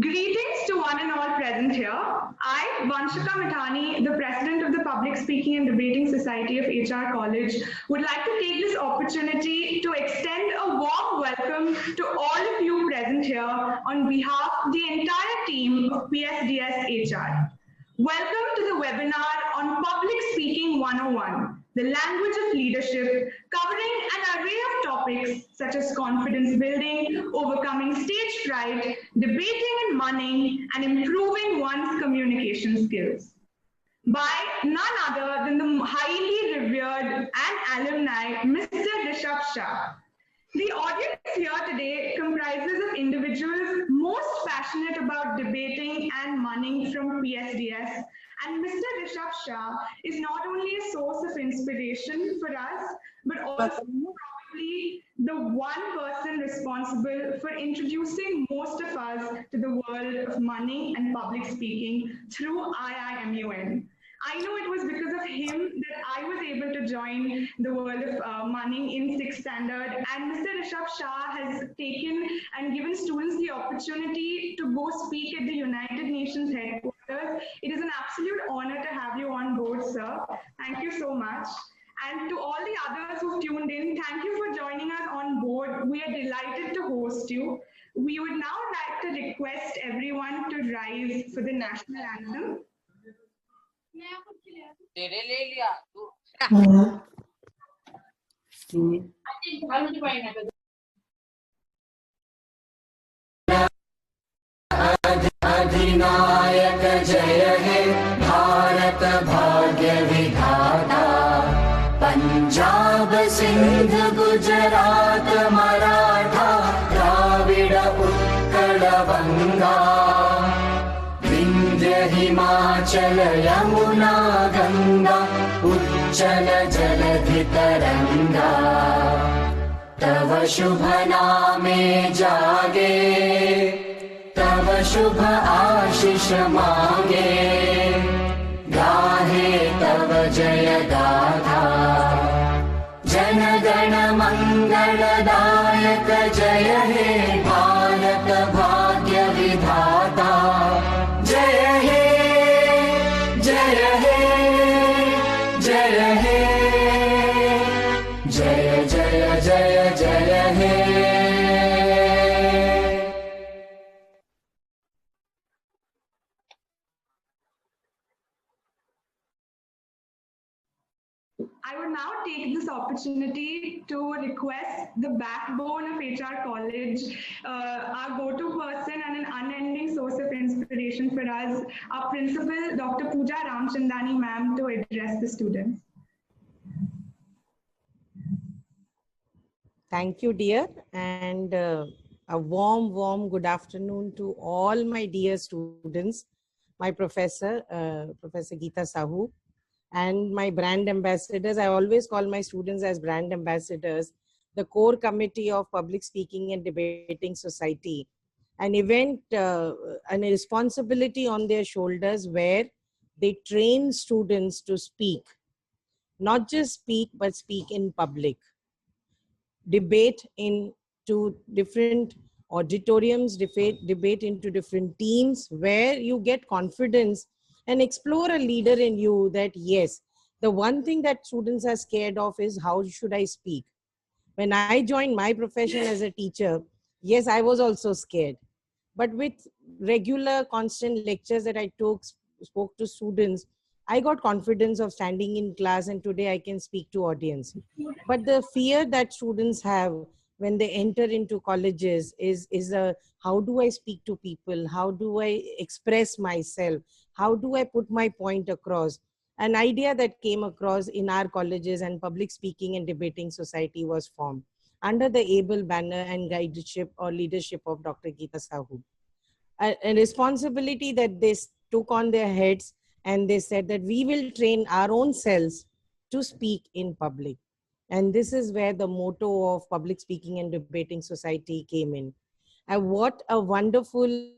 Greetings to one and all present here. I, Vanshika Mithani, the President of the Public Speaking and Debating Society of HR College, would like to take this opportunity to extend a warm welcome to all of you present here on behalf of the entire team of PSDS HR. Welcome to the webinar on Public Speaking 101, the language of leadership, covering an array of topics such as confidence building, overcoming stage fright, debating and MUNning, and improving one's communication skills. By none other than the highly revered and alumni, Mr. Rishabh Shah. The audience here today comprises of individuals most passionate about debating and MUNning from PSDS, and Mr. Rishabh Shah is not only a source of inspiration for us, but also probably the one person responsible for introducing most of us to the world of MUNning and public speaking through MUN. I know it was because of him that I was able to join the world of MUNning in 6th standard, and Mr. Rishabh Shah has taken and given students the opportunity to go speak at the United Nations headquarters. It is an absolute honor to have you on board, sir. Thank you so much. And to all the others who've tuned in, thank you for joining us on board. We are delighted to host you. We would now like to request everyone to rise for the national anthem. तेरे ले लिया अधिनायक जय हे भारत भाग्य विधाता पंजाब सिंध गुजरात मराठा द्राविड उत्कल बंगा हिमाचल यमुना गंगा उच्चल जलधि तरंगा तव शुभ नामे जागे तव शुभ आशीष मांगे गाहे तव जय गाथा जन गण मंगलदायक जय हे भारत भाग्य विधाता जय हे जय हे जय हे जय जय जय जय हे I would now take this opportunity to request the backbone of HR College, our go-to person and an unending source of inspiration for us, our principal, Dr. Pooja Ramchandani ma'am, to address the students. Thank you, dear, and a warm good afternoon to all my dear students, my professor, Professor Geeta Sahu, and my brand ambassadors. I always call my students as brand ambassadors, the core committee of Public Speaking and Debating Society, an event and a responsibility on their shoulders where they train students to speak, not just speak, but speak in public, debate into different auditoriums, debate into different teams where you get confidence and explore a leader in you that, yes, the one thing that students are scared of is how should I speak? When I joined my profession as a teacher, yes, I was also scared. But with regular, constant lectures that I spoke to students, I got confidence of standing in class, and today I can speak to audience. But the fear that students have when they enter into colleges is how do I speak to people? How do I express myself? How do I put my point across? An idea that came across in our colleges and Public Speaking and Debating Society was formed under the able banner and guideship or leadership of Dr. Geeta Sahu. A responsibility that they took on their heads, and they said that we will train our own selves to speak in public. And this is where the motto of Public Speaking and Debating Society came in. And what a wonderful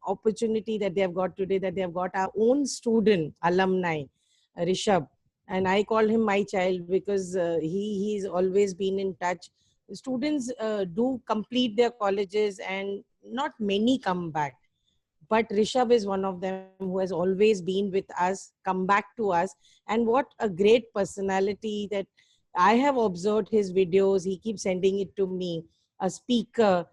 opportunity that they have got today, that they have got our own student, alumni, Rishabh. And I call him my child because he's always been in touch. Students do complete their colleges and not many come back, but Rishabh is one of them who has always been with us, come back to us. And what a great personality that I have observed his videos. He keeps sending it to me. A speaker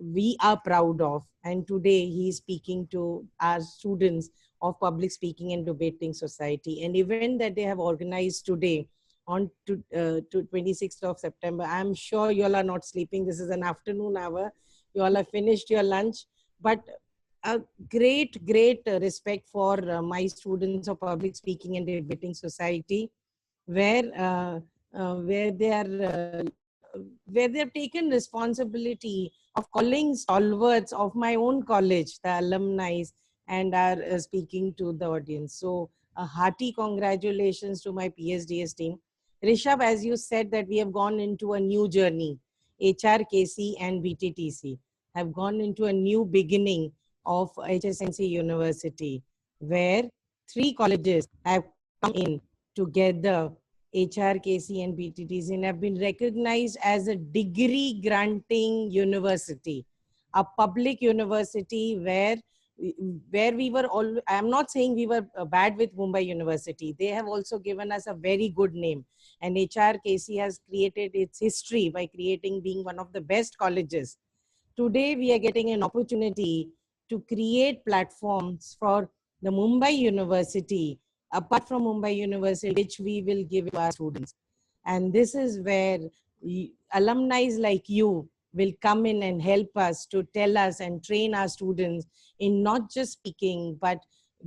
we are proud of. And today he is speaking to our students of Public Speaking and Debating Society. An event that they have organized today on to 26th of September. I'm sure you all are not sleeping. This is an afternoon hour. You all have finished your lunch. But a great respect for my students of Public Speaking and Debating Society, where they are where they have taken responsibility of calling stalwarts of my own college, the alumni, and are speaking to the audience. So a hearty congratulations to my PSDS team. Rishabh, as you said that we have gone into a new journey, HRKC and BTTC have gone into a new beginning of HSNC University, where 3 colleges have come in together, HRKC and BTTC, and have been recognized as a degree granting university, a public university where we were all, I'm not saying we were bad with Mumbai University. They have also given us a very good name. And HRKC has created its history by being one of the best colleges. Today, we are getting an opportunity to create platforms for the Mumbai University, apart from Mumbai University, which we will give to our students. And this is where alumni like you will come in and help us to tell us and train our students in not just speaking, but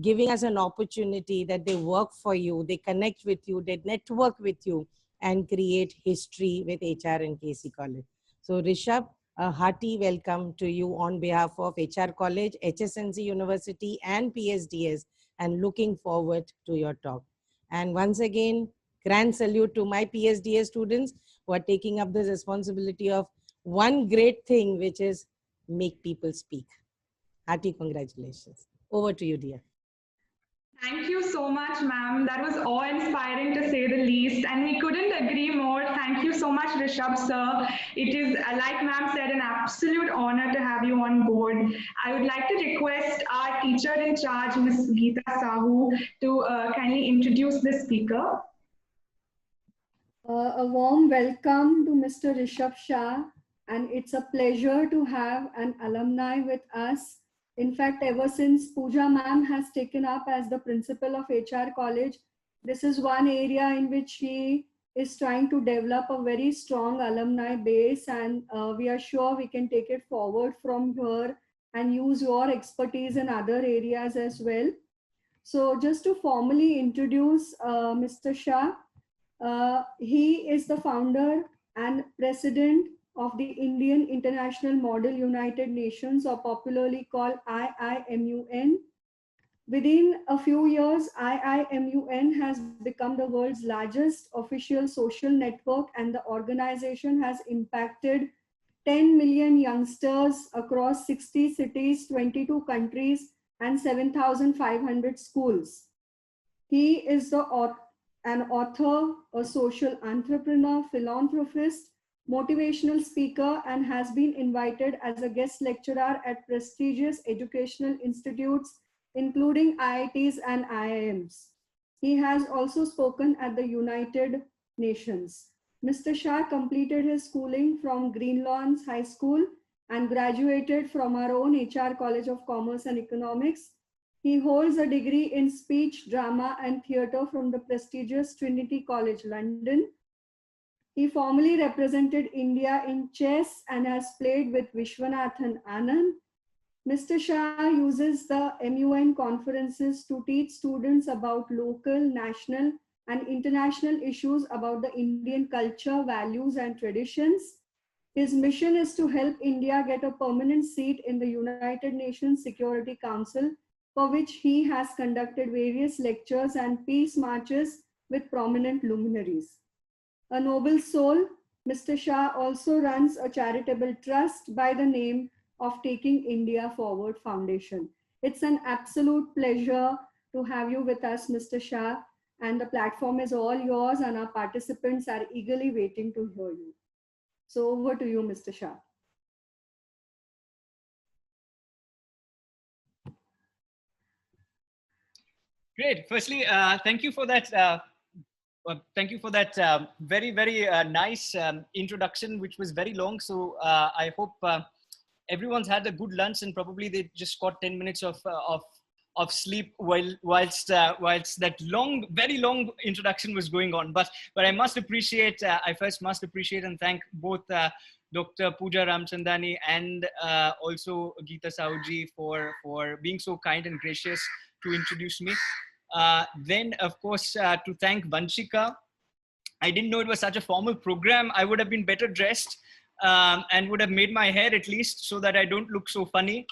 giving us an opportunity that they work for you, they connect with you, they network with you, and create history with HR and KC College. So Rishabh, a hearty welcome to you on behalf of HR College, HSNC University, and PSDS, and looking forward to your talk. And once again, grand salute to my PSDS students who are taking up the responsibility of one great thing, which is make people speak. Hearty congratulations. Over to you, dear. Thank you so much, ma'am. That was awe-inspiring to say the least, and we couldn't agree more. Thank you so much, Rishabh, sir. It is, like ma'am said, an absolute honor to have you on board. I would like to request our teacher in charge, Ms. Geeta Sahu, to kindly introduce the speaker. A warm welcome to Mr. Rishabh Shah, and it's a pleasure to have an alumni with us. In fact, ever since Pooja ma'am has taken up as the principal of HR College, this is one area in which she is trying to develop a very strong alumni base, and we are sure we can take it forward from here and use your expertise in other areas as well. So just to formally introduce Mr. Shah, he is the founder and president of the Indian International Model United Nations, or popularly called IIMUN. Within a few years, IIMUN has become the world's largest official social network, and the organization has impacted 10 million youngsters across 60 cities, 22 countries, and 7,500 schools. He is an author, a social entrepreneur, philanthropist, motivational speaker, and has been invited as a guest lecturer at prestigious educational institutes, including IITs and IIMs. He has also spoken at the United Nations. Mr. Shah completed his schooling from Greenlawns High School and graduated from our own HR College of Commerce and Economics. He holds a degree in speech, drama, and theatre from the prestigious Trinity College, London. He formerly represented India in chess and has played with Vishwanathan Anand. Mr. Shah uses the MUN conferences to teach students about local, national, and international issues about the Indian culture, values, and traditions. His mission is to help India get a permanent seat in the United Nations Security Council, for which he has conducted various lectures and peace marches with prominent luminaries. A noble soul, Mr. Shah also runs a charitable trust by the name of Taking India Forward Foundation. It's an absolute pleasure to have you with us, Mr. Shah, and the platform is all yours, and our participants are eagerly waiting to hear you. So over to you, Mr. Shah. Great. Firstly, thank you for that. Thank you for that very, very nice introduction, which was very long. So I hope everyone's had a good lunch and probably they just got 10 minutes of sleep whilst that long, very long introduction was going on. But I must appreciate, I first must appreciate and thank both Dr. Pooja Ramchandani and also Geeta Sahuji for being so kind and gracious to introduce me. Then, of course, to thank Vanshika. I didn't know it was such a formal program. I would have been better dressed and would have made my hair at least so that I don't look so funny.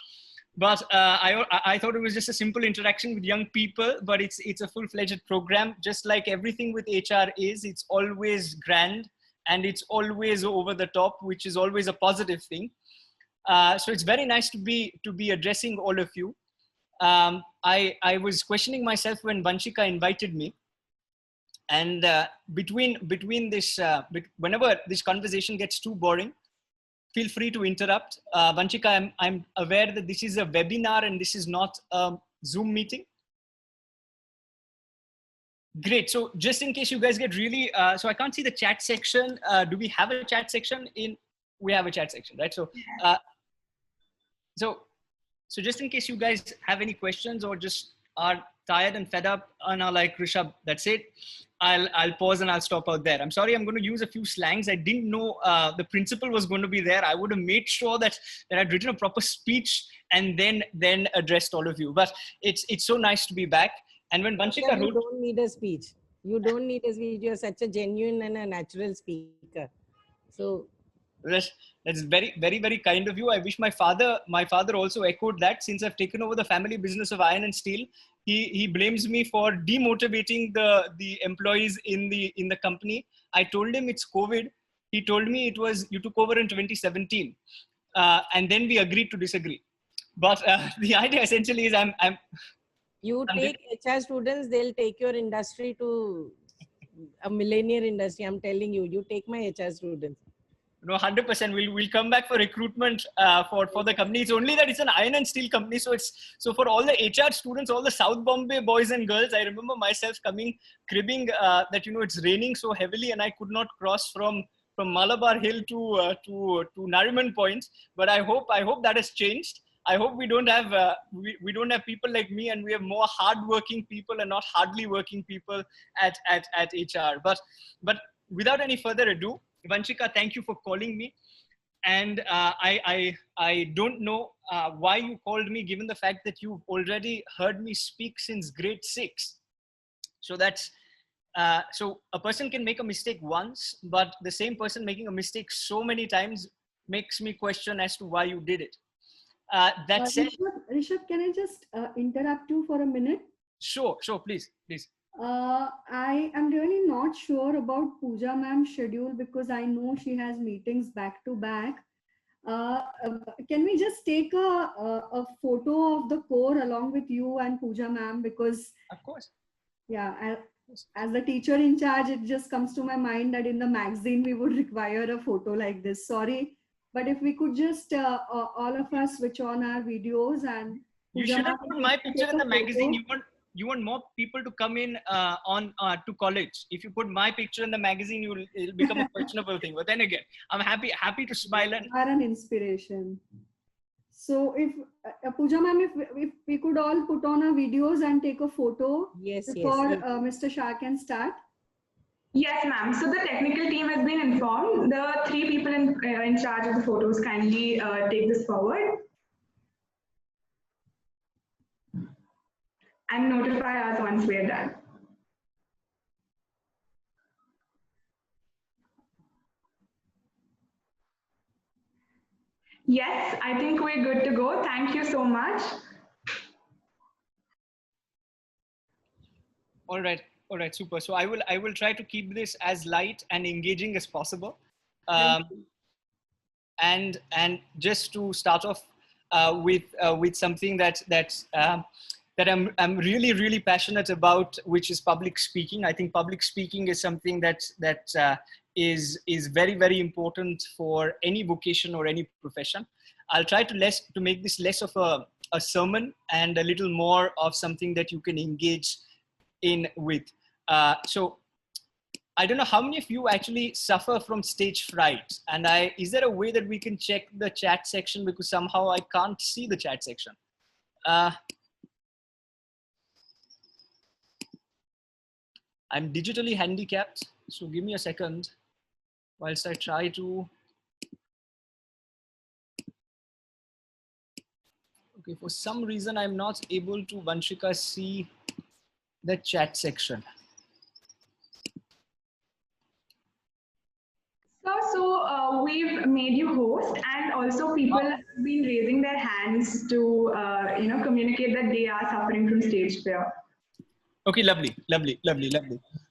But I thought it was just a simple interaction with young people, but it's a full-fledged program. Just like everything with HR is, it's always grand and it's always over the top, which is always a positive thing. So it's very nice to be addressing all of you. I was questioning myself when Vanshika invited me, and between this, whenever this conversation gets too boring, feel free to interrupt. Vanshika, I'm aware that this is a webinar and this is not a Zoom meeting. Great. So just in case you guys get really, so I can't see the chat section. Do we have a chat section? We have a chat section, right? So, so just in case you guys have any questions or just are tired and fed up and are like, Rishabh, that's it. I'll pause and I'll stop out there. I'm sorry, I'm going to use a few slangs. I didn't know the principal was going to be there. I would have made sure that I'd written a proper speech and then addressed all of you. But it's so nice to be back. And when Vanshika You don't need a speech. You don't need a speech. You're such a genuine and a natural speaker. So that's very, very, very kind of you. I wish my father also echoed that. Since I've taken over the family business of iron and steel, he blames me for demotivating the employees in the company. I told him it's COVID. He told me it was you took over in 2017, and then we agreed to disagree. But the idea essentially is you take HR students, they'll take your industry to a millennial industry. I'm telling you, you take my HR students. No, 100%. We'll come back for recruitment for the company. It's only that it's an iron and steel company. So for all the HR students, all the South Bombay boys and girls, I remember myself cribbing that, it's raining so heavily and I could not cross from Malabar Hill to Nariman Point. But I hope that has changed. I hope we don't have we don't have people like me, and we have more hardworking people and not hardly working people at HR. But without any further ado, Vanshika, thank you for calling me. And I don't know why you called me, given the fact that you've already heard me speak since grade 6. So that's so a person can make a mistake once, but the same person making a mistake so many times makes me question as to why you did it. That said, Rishabh, can I just interrupt you for a minute? Sure, please. I am really not sure about Pooja ma'am's schedule because I know she has meetings back to back. Can we just take a photo of the core along with you and Pooja ma'am? Because of course, yeah, as the teacher in charge, it just comes to my mind that in the magazine we would require a photo like this. Sorry, but if we could just all of us switch on our videos and you should have put my picture in the magazine. You want more people to come in to college. If you put my picture in the magazine, it'll become a questionable thing. But then again, I'm happy to smile and are an inspiration. So if Pooja ma'am, if we could all put on our videos and take a photo before Mr. Shah can start. Yes, ma'am. So the technical team has been informed. The 3 people in charge of the photos kindly take this forward and notify us once we are done. Yes, I think we're good to go. Thank you so much. All right, super. So I will try to keep this as light and engaging as possible. And just to start off with something that I'm really passionate about, which is public speaking. I think public speaking is something that is very, very important for any vocation or any profession. I'll try to make this less of a sermon and a little more of something that you can engage in with. So I don't know how many of you actually suffer from stage fright, and is there a way that we can check the chat section, because somehow I can't see the chat section. I'm digitally handicapped, so give me a second whilst I try to. Okay, for some reason I'm not able to, Vanshika, see the chat section. So we've made you host, and also people have been raising their hands to communicate that they are suffering from stage fear. Okay, lovely.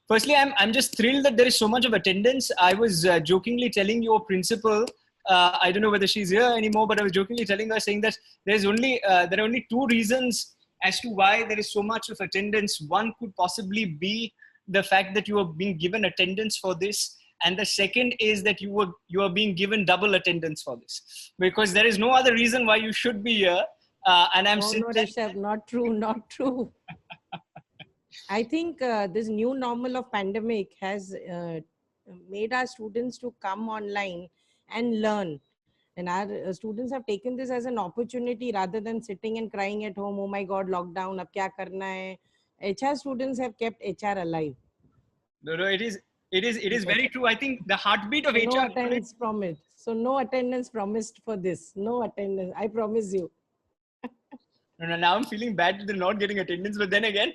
Firstly, I'm just thrilled that there is so much of attendance. I was jokingly telling your principal, I don't know whether she's here anymore, but I was jokingly telling her, saying that there are only two reasons as to why there is so much of attendance. One could possibly be the fact that you are being given attendance for this, and the second is that you are being given double attendance for this, because there is no other reason why you should be here. And I'm no, Rishabh, not true. I think this new normal of pandemic has made our students to come online and learn. And our students have taken this as an opportunity rather than sitting and crying at home, oh my God, lockdown, ab kya karna hai? HR students have kept HR alive. No, it is very true. I think the heartbeat of no HR. Attendance promised. So no attendance promised for this. No attendance. I promise you. No, now I'm feeling bad that they're not getting attendance. But then again,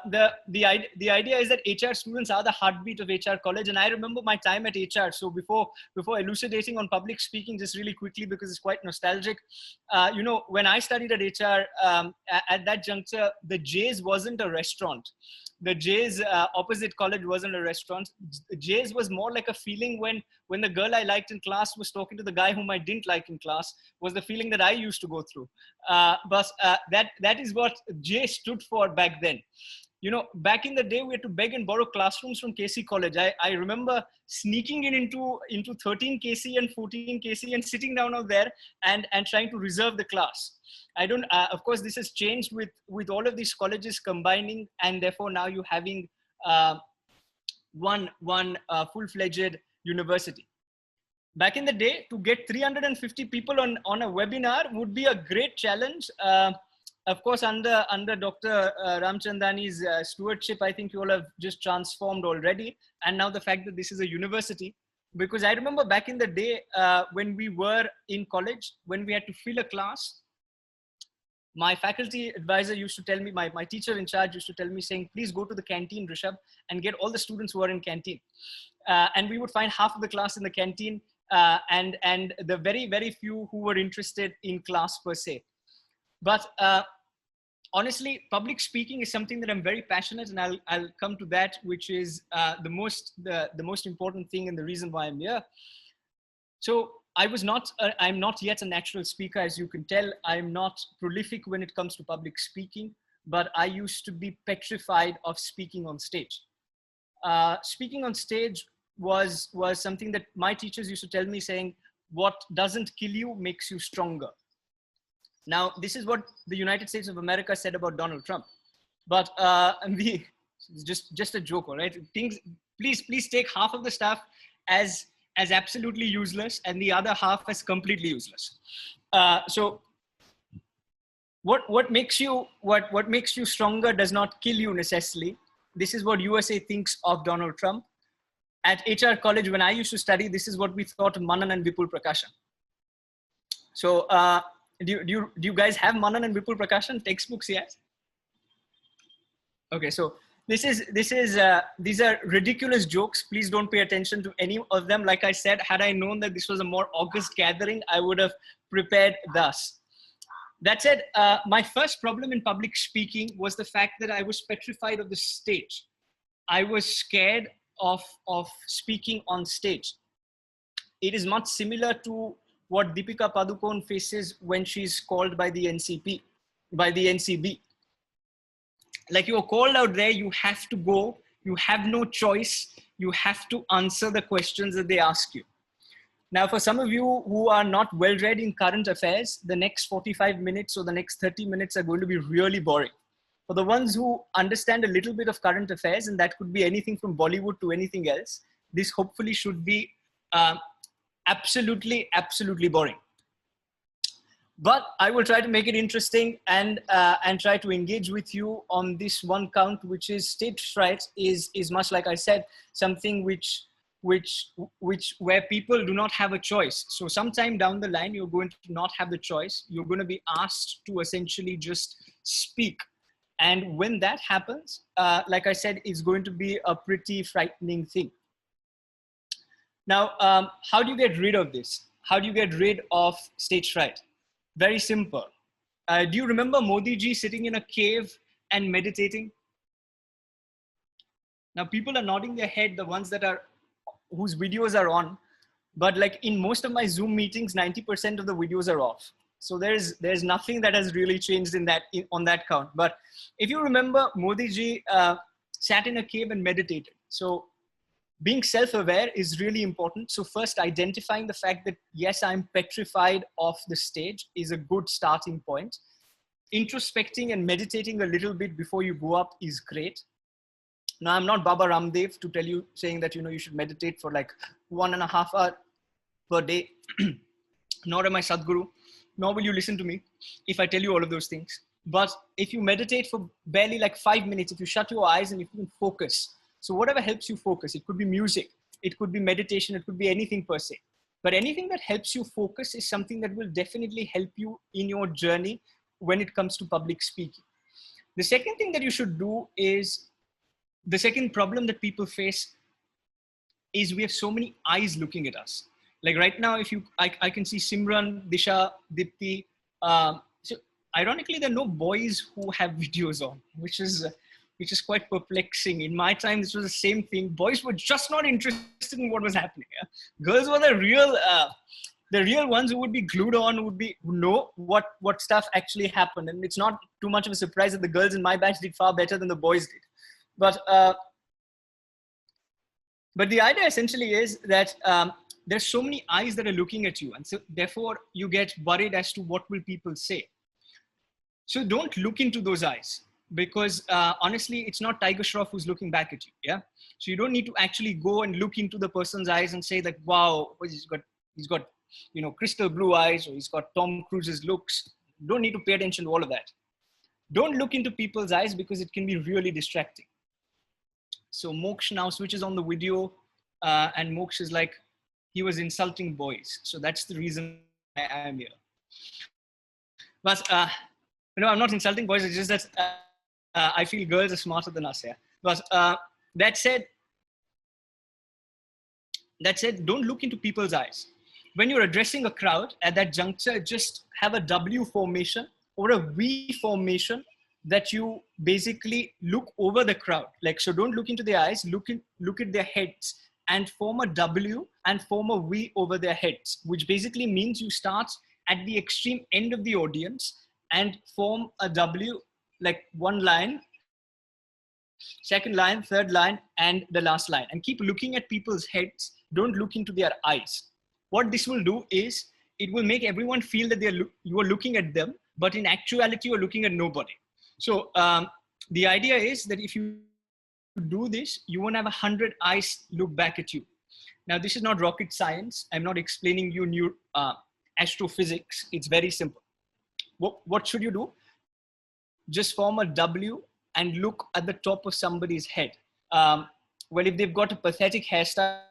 the idea is that HR students are the heartbeat of HR college. And I remember my time at HR. So before elucidating on public speaking, just really quickly, because it's quite nostalgic. When I studied at HR, at that juncture, the Jay's wasn't a restaurant. The Jay's opposite college wasn't a restaurant. Jay's was more like a feeling when the girl I liked in class was talking to the guy whom I didn't like in class, was the feeling that I used to go through. But that is what Jay stood for back then. Back in the day, we had to beg and borrow classrooms from KC College. I remember sneaking into 13 KC and 14 KC and sitting down out there and trying to reserve the class. Of course, this has changed with all of these colleges combining, and therefore now you having one full-fledged university. Back in the day, to get 350 people on a webinar would be a great challenge. Of course, under Dr. Ramchandani's stewardship, I think you all have just transformed already. And now the fact that this is a university, because I remember back in the day when we were in college, when we had to fill a class, my faculty advisor used to tell me, my teacher in charge used to tell me, saying, please go to the canteen, Rishabh, and get all the students who are in canteen. And we would find half of the class in the canteen and the very, very few who were interested in class per se. But honestly, public speaking is something that I'm very passionate, and I'll come to that, which is the most important thing and the reason why I'm here. So I'm not yet a natural speaker, as you can tell. I'm not prolific when it comes to public speaking, but I used to be petrified of speaking on stage. Speaking on stage was something that my teachers used to tell me, saying, what doesn't kill you makes you stronger. Now, this is what the United States of America said about Donald Trump. But just a joke, all right? Please take half of the stuff as absolutely useless and the other half as completely useless. So what makes you stronger does not kill you necessarily. This is what USA thinks of Donald Trump. At HR college, when I used to study, this is what we thought of MUNning and Vipul Prakashan. So do you guys have MUNning and Vipul Prakashan textbooks? Yes. Okay, so these are ridiculous jokes. Please don't pay attention to any of them. Like I said, had I known that this was a more august gathering, I would have prepared thus. That said, my first problem in public speaking was the fact that I was petrified of the stage. I was scared of speaking on stage. It is much similar to what Deepika Padukone faces when she's called by the NCB. Like, you are called out there, you have to go, you have no choice, you have to answer the questions that they ask you. Now, for some of you who are not well read in current affairs, the next 45 minutes or the next 30 minutes are going to be really boring. For the ones who understand a little bit of current affairs, and that could be anything from Bollywood to anything else, this hopefully should be absolutely boring. But I will try to make it interesting and try to engage with you on this one count, which is stage fright is much like I said, something where people do not have a choice. So sometime down the line, you're going to not have the choice. You're going to be asked to essentially just speak. And when that happens, like I said, it's going to be a pretty frightening thing. Now, how do you get rid of this? How do you get rid of stage fright? Very simple. Do you remember Modi ji sitting in a cave and meditating? Now, people are nodding their head, the ones that are, whose videos are on, but like in most of my Zoom meetings, 90% of the videos are off. So there's nothing that has really changed on that count. But if you remember, Modi ji sat in a cave and meditated. So being self-aware is really important. So first, identifying the fact that, yes, I'm petrified of the stage is a good starting point. Introspecting and meditating a little bit before you go up is great. Now, I'm not Baba Ramdev to tell you, saying that, you should meditate for like 1.5 hours per day. Nor am I Sadhguru, nor will you listen to me if I tell you all of those things. But if you meditate for barely like 5 minutes, if you shut your eyes and if you can focus, so whatever helps you focus, it could be music, it could be meditation, it could be anything per se. But anything that helps you focus is something that will definitely help you in your journey when it comes to public speaking. The second thing that you should do is, the second problem that people face is we have so many eyes looking at us. Like right now, I can see Simran, Disha, Dipti. So ironically, there are no boys who have videos on, which is quite perplexing. In my time, this was the same thing. Boys were just not interested in what was happening. Yeah? Girls were the real ones who would be glued on, who know what stuff actually happened. And it's not too much of a surprise that the girls in my batch did far better than the boys did. But the idea essentially is that there's so many eyes that are looking at you. And so therefore you get worried as to what will people say. So don't look into those eyes, because honestly, it's not Tiger Shroff who's looking back at you. Yeah. So you don't need to actually go and look into the person's eyes and say that, wow, he's got, crystal blue eyes, or he's got Tom Cruise's looks. You don't need to pay attention to all of that. Don't look into people's eyes because it can be really distracting. So Moksh now switches on the video and Moksh is like, he was insulting boys. So that's the reason I am here. But, I'm not insulting boys. It's just that I feel girls are smarter than us here. But that said, don't look into people's eyes. When you're addressing a crowd at that juncture, just have a W formation or a V formation that you basically look over the crowd. Like, so don't look into their eyes, look at their heads and form a W and form a V over their heads, which basically means you start at the extreme end of the audience and form a W, like one line, second line, third line, and the last line. And keep looking at people's heads. Don't look into their eyes. What this will do is it will make everyone feel that you are looking at them, but in actuality, you're looking at nobody. So the idea is that if you do this, you won't have 100 eyes look back at you. Now, this is not rocket science. I'm not explaining you new astrophysics. It's very simple. What should you do? Just form a W and look at the top of somebody's head. Well, if they've got a pathetic hairstyle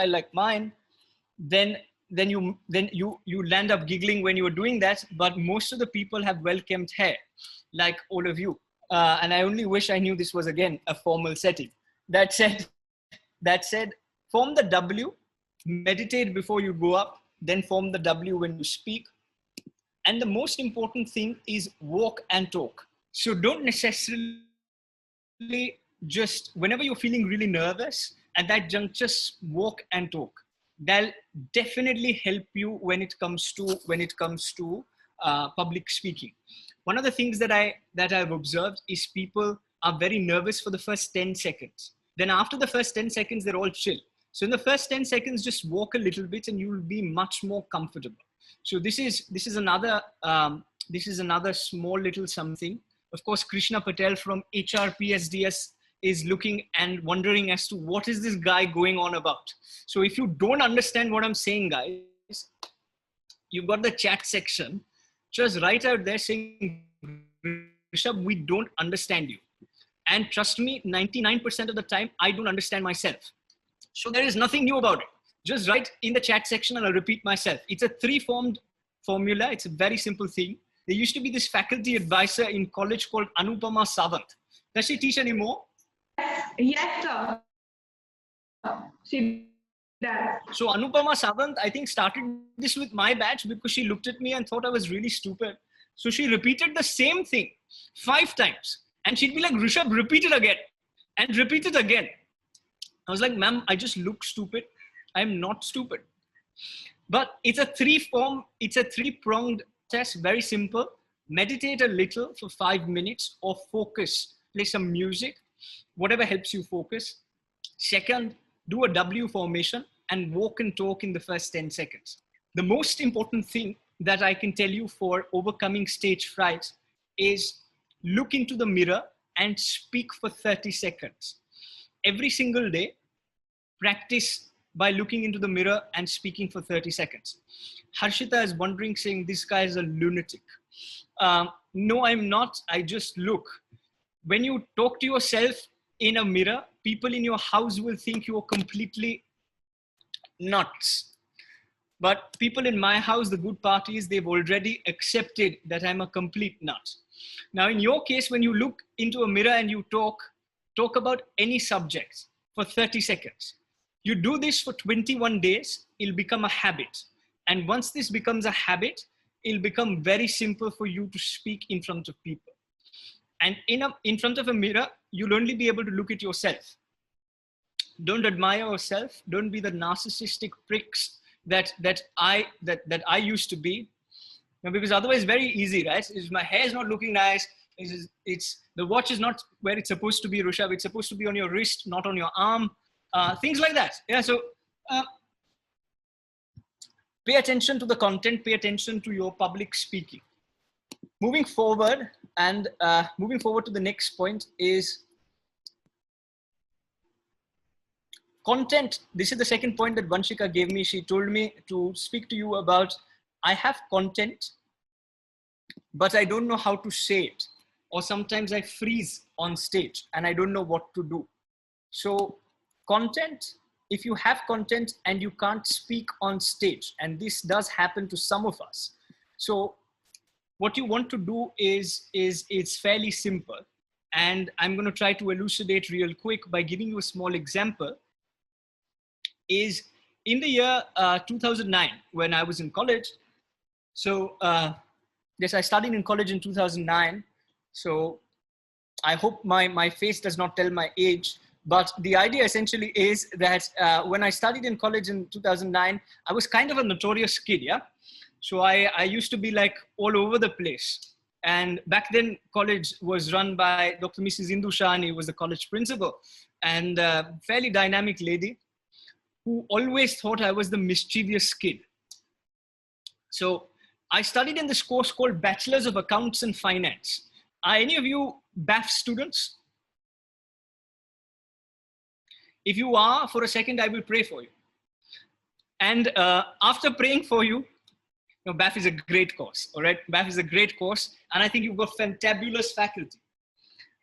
like mine, then you land up giggling when you're doing that. But most of the people have well-kempt hair, like all of you. And I only wish I knew this was, again, a formal setting. That said, form the W, meditate before you go up, then form the W when you speak. And the most important thing is walk and talk. So don't necessarily just, whenever you're feeling really nervous, at that juncture, just walk and talk. That'll definitely help you when it comes to public speaking. One of the things that I've observed is people are very nervous for the first 10 seconds. Then after the first 10 seconds, they're all chill. So in the first 10 seconds, just walk a little bit and you will be much more comfortable. So this is another small little something, Of course, Krishna Patel from HR PSDS is looking and wondering as to what is this guy going on about. So if you don't understand what I'm saying, guys, you've got the chat section just right out there saying, Rishabh, we don't understand you. And trust me, 99% of the time, I don't understand myself. So there is nothing new about it. Just write in the chat section and I'll repeat myself. It's a three-formed formula. It's a very simple thing. There used to be this faculty advisor in college called Anupama Sawant. Does she teach anymore? Yes, sir. She does. So Anupama Sawant, I think, started this with my batch because she looked at me and thought I was really stupid. So she repeated the same thing 5 times. And she'd be like, Rishabh, repeat it again. And repeat it again. I was like, ma'am, I just look stupid. I'm not stupid. But it's a three-pronged test, very simple. Meditate a little for 5 minutes or focus. Play some music, whatever helps you focus. Second, do a W formation and walk and talk in the first 10 seconds. The most important thing that I can tell you for overcoming stage fright is look into the mirror and speak for 30 seconds. Every single day, practice by looking into the mirror and speaking for 30 seconds. Harshita is wondering, saying, this guy is a lunatic. No, I'm not. I just look. When you talk to yourself in a mirror, people in your house will think you're completely nuts. But people in my house, the good part is they've already accepted that I'm a complete nut. Now, in your case, when you look into a mirror and you talk about any subject for 30 seconds. You do this for 21 days, it'll become a habit. And once this becomes a habit, it'll become very simple for you to speak in front of people. And in front of a mirror, you'll only be able to look at yourself. Don't admire yourself. Don't be the narcissistic pricks that I used to be. Because otherwise, very easy, right? My hair is not looking nice. The watch is not where it's supposed to be, Rishabh. It's supposed to be on your wrist, not on your arm. Things like that. Yeah. So pay attention to the content. Pay attention to your public speaking. Moving forward to the next point is content. This is the second point that Vanshika gave me. She told me to speak to you about, I have content, but I don't know how to say it. Or sometimes I freeze on stage and I don't know what to do. So content, if you have content and you can't speak on stage, and this does happen to some of us. So what you want to do is it's fairly simple. And I'm going to try to elucidate real quick by giving you a small example. Is in the year 2009, when I was in college. So yes, I studied in college in 2009. So I hope my face does not tell my age. But the idea essentially is that when I studied in college in 2009, I was kind of a notorious kid, yeah? So I used to be like all over the place. And back then, college was run by Dr. Mrs. Indu Shani, who was the college principal, and a fairly dynamic lady who always thought I was the mischievous kid. So I studied in this course called Bachelor's of Accounts and Finance. Are any of you BAF students? If you are, for a second, I will pray for you. And after praying for you, BAF is a great course, all right? BAF is a great course, and I think you've got fantabulous faculty.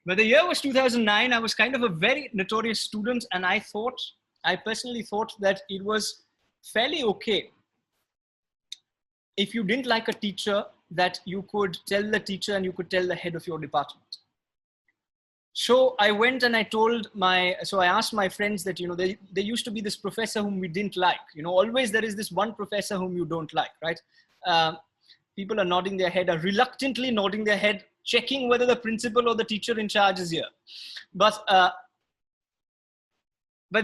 But the year was 2009. I was kind of a very notorious student, and I personally thought that it was fairly okay if you didn't like a teacher, that you could tell the teacher and you could tell the head of your department. So I went and I asked my friends that, there used to be this professor whom we didn't like. Always there is this one professor whom you don't like, right? People are nodding their head, are reluctantly nodding their head, checking whether the principal or the teacher in charge is here. But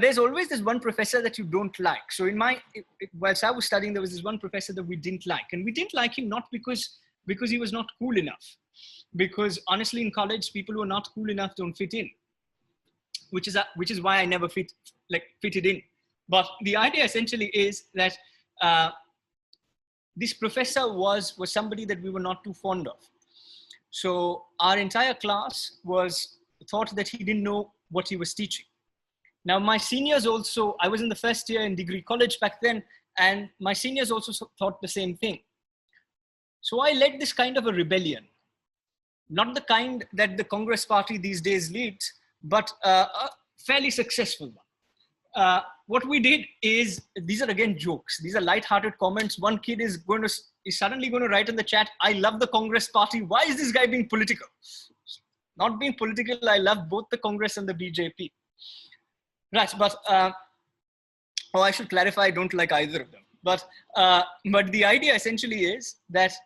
there's always this one professor that you don't like. So whilst I was studying, there was this one professor that we didn't like. And we didn't like him not because he was not cool enough. Because honestly, in college, people who are not cool enough don't fit in. Which is why I never fitted in. But the idea essentially is that this professor was somebody that we were not too fond of. So our entire class thought that he didn't know what he was teaching. Now, my seniors also, I was in the first year in degree college back then, and my seniors also thought the same thing. So I led this kind of a rebellion, not the kind that the Congress party these days leads, but a fairly successful one. What we did is, these are again jokes. These are light-hearted comments. One kid is suddenly going to write in the chat, "I love the Congress party. Why is this guy being political?" Not being political, I love both the Congress and the BJP. Right, but, I should clarify, I don't like either of them. But the idea essentially is that,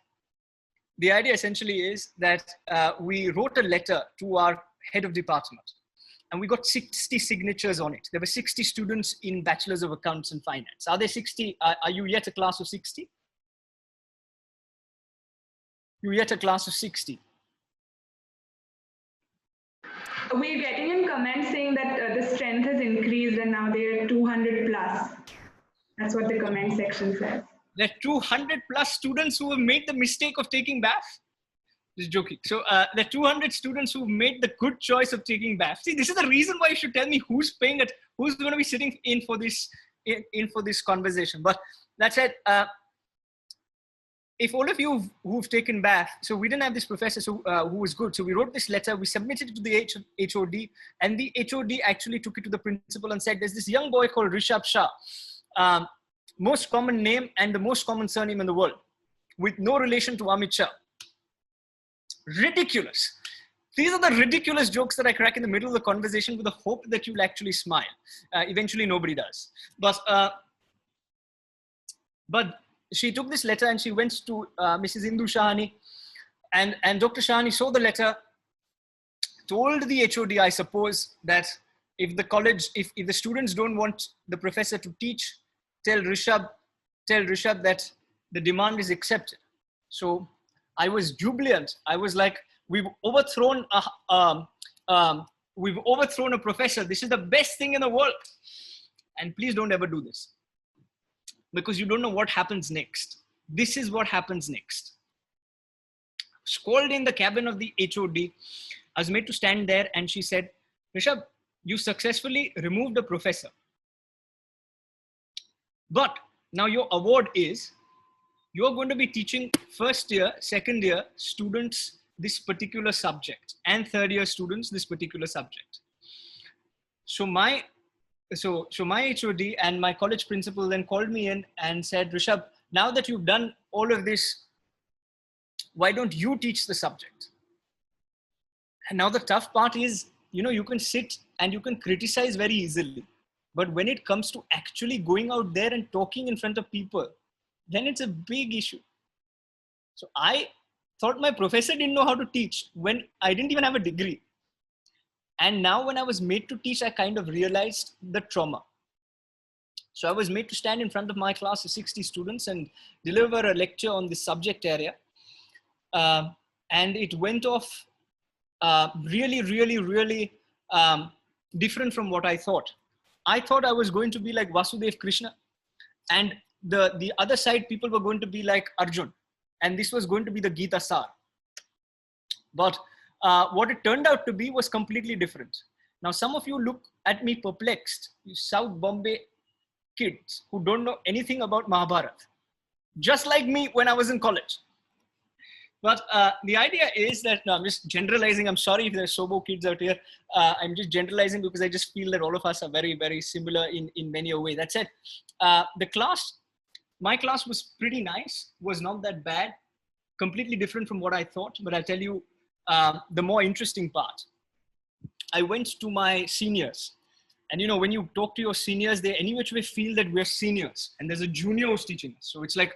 we wrote a letter to our head of department, and we got 60 signatures on it. There were 60 students in Bachelor's of Accounts and Finance. Are there 60? Are you yet a class of 60? You yet a class of 60? We're getting in comments saying that the strength has increased and now they're 200 plus. That's what the comment section says. There are 200 plus students who have made the mistake of taking bath. Just joking. So there are 200 students who made the good choice of taking bath. See, this is the reason why you should tell me who's paying it, who's going to be sitting in for this conversation. But that said, if all of you who've taken bath, so we didn't have this professor who was good. So we wrote this letter, we submitted it to the HOD, and the HOD actually took it to the principal and said, there's this young boy called Rishabh Shah, most common name and the most common surname in the world, with no relation to Amit Shah. Ridiculous. These are the ridiculous jokes that I crack in the middle of the conversation with the hope that you'll actually smile. Eventually nobody does. But she took this letter and she went to Mrs. Indu Shahani, and Dr. Shahani saw the letter, told the HOD, I suppose, that if the students don't want the professor to teach, tell Rishabh that the demand is accepted. So I was jubilant. I was like, we've overthrown a professor. This is the best thing in the world. And please don't ever do this, because you don't know what happens next. This is what happens next. Called in the cabin of the HOD. I was made to stand there, and she said, Rishabh, you successfully removed a professor. But now your award is, you're going to be teaching first year, second year students this particular subject, and third year students this particular subject. So my HOD and my college principal then called me in and said, Rishabh, now that you've done all of this, why don't you teach the subject? And now the tough part is, you can sit and you can criticize very easily. But when it comes to actually going out there and talking in front of people, then it's a big issue. So I thought my professor didn't know how to teach when I didn't even have a degree. And now when I was made to teach, I kind of realized the trauma. So I was made to stand in front of my class of 60 students and deliver a lecture on this subject area. And it went off really, really, really different from what I thought. I thought I was going to be like Vasudev Krishna, and the other side people were going to be like Arjun, and this was going to be the Gita Sar. But what it turned out to be was completely different. Now, some of you look at me perplexed, you South Bombay kids who don't know anything about Mahabharata, just like me when I was in college. But the idea is that, no, I'm just generalizing. I'm sorry if there's Sobo kids out here. I'm just generalizing because I just feel that all of us are very, very similar in many a way. That said, my class was pretty nice, was not that bad, completely different from what I thought. But I'll tell you the more interesting part. I went to my seniors. And when you talk to your seniors, they any which way feel that we're seniors. And there's a junior who's teaching us. So it's like,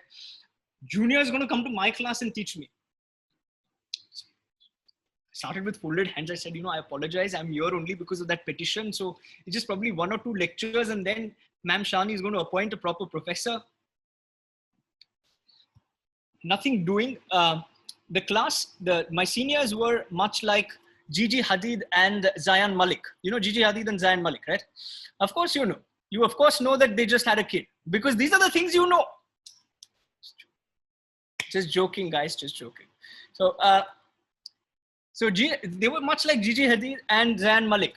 junior is going to come to my class and teach me. Started with folded hands. I said, I apologize. I'm here only because of that petition. So it's just probably 1 or 2 lectures, and then Ma'am Shani is going to appoint a proper professor. Nothing doing. The class, my seniors were much like Gigi Hadid and Zayan Malik. Gigi Hadid and Zayan Malik, right? Of course, you know. You of course know that they just had a kid, because these are the things you know. Just joking, guys, just joking. So, So they were much like Gigi Hadid and Zayn Malik.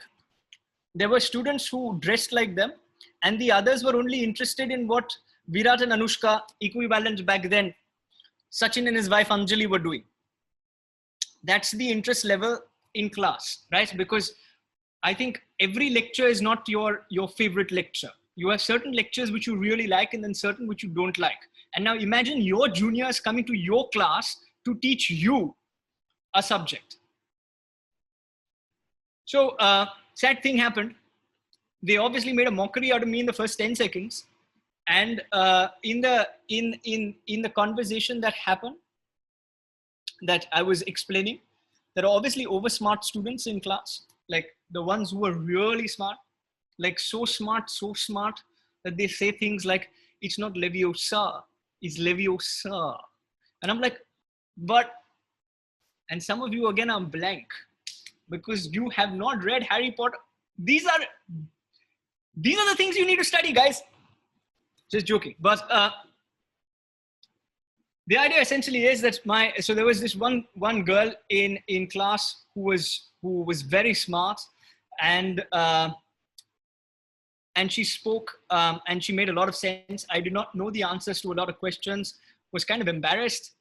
There were students who dressed like them, and the others were only interested in what Virat and Anushka, equivalent back then, Sachin and his wife Anjali were doing. That's the interest level in class, right? Because I think every lecture is not your favorite lecture. You have certain lectures which you really like and then certain which you don't like. And now imagine your juniors coming to your class to teach you a subject. So sad thing happened. They obviously made a mockery out of me in the first 10 seconds. And in the conversation that happened, that I was explaining, there are obviously over smart students in class, like the ones who are really smart, like so smart that they say things like, it's not Leviosa, it's Leviosa. And I'm like, but, and some of you again are blank because you have not read Harry Potter. These are the things you need to study, guys. Just joking. But the idea essentially is that so there was this one girl in class who was very smart, and she spoke and she made a lot of sense. I did not know the answers to a lot of questions, was kind of embarrassed.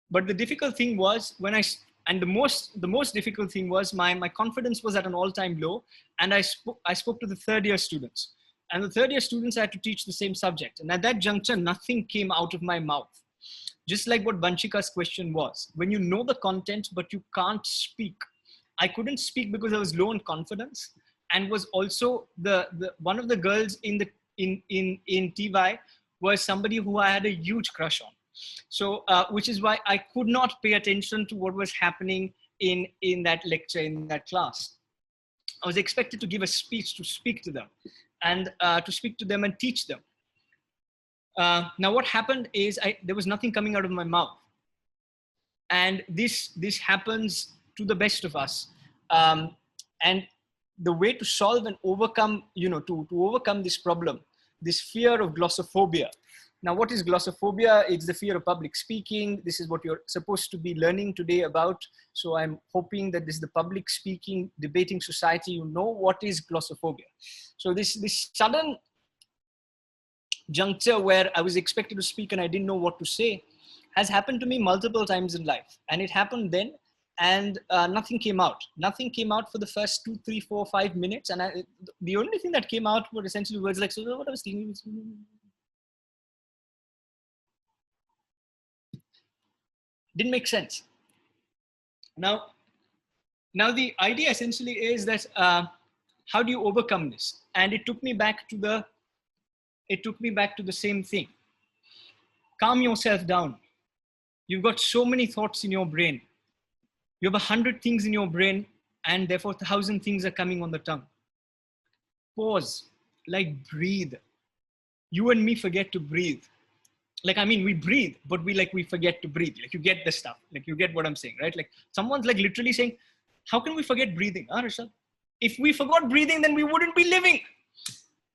But the difficult thing was the most difficult thing was my confidence was at an all-time low, and I spoke to the third year students. And the third year students, I had to teach the same subject. And at that juncture, nothing came out of my mouth. Just like what Banchika's question was. When you know the content, but you can't speak. I couldn't speak because I was low in confidence, and was also the one of the girls in TY was somebody who I had a huge crush on. So, which is why I could not pay attention to what was happening in that lecture, in that class. I was expected to give a speech to speak to them, and and teach them. Now what happened is there was nothing coming out of my mouth. And this happens to the best of us. And the way to solve and overcome, to overcome this problem, this fear of glossophobia. Now, what is glossophobia? It's the fear of public speaking. This is what you're supposed to be learning today about. So I'm hoping that this is the public speaking debating society. You know what is glossophobia. So this sudden juncture where I was expected to speak and I didn't know what to say has happened to me multiple times in life. And it happened then, and nothing came out. Nothing came out for the first 2, 3, 4, 5 minutes. And the only thing that came out were essentially words like, so what I was thinking. Didn't make sense. Now the idea essentially is that how do you overcome this? And it took me back to the same thing. Calm yourself down. You've got so many thoughts in your brain. You have 100 things in your brain, and therefore 1,000 things are coming on the tongue. Pause, like breathe. You and me forget to breathe. Like, I mean, we breathe, but we forget to breathe. Like, you get the stuff. Like, you get what I'm saying, right? Like, someone's like literally saying, how can we forget breathing? Rishabh? If we forgot breathing, then we wouldn't be living.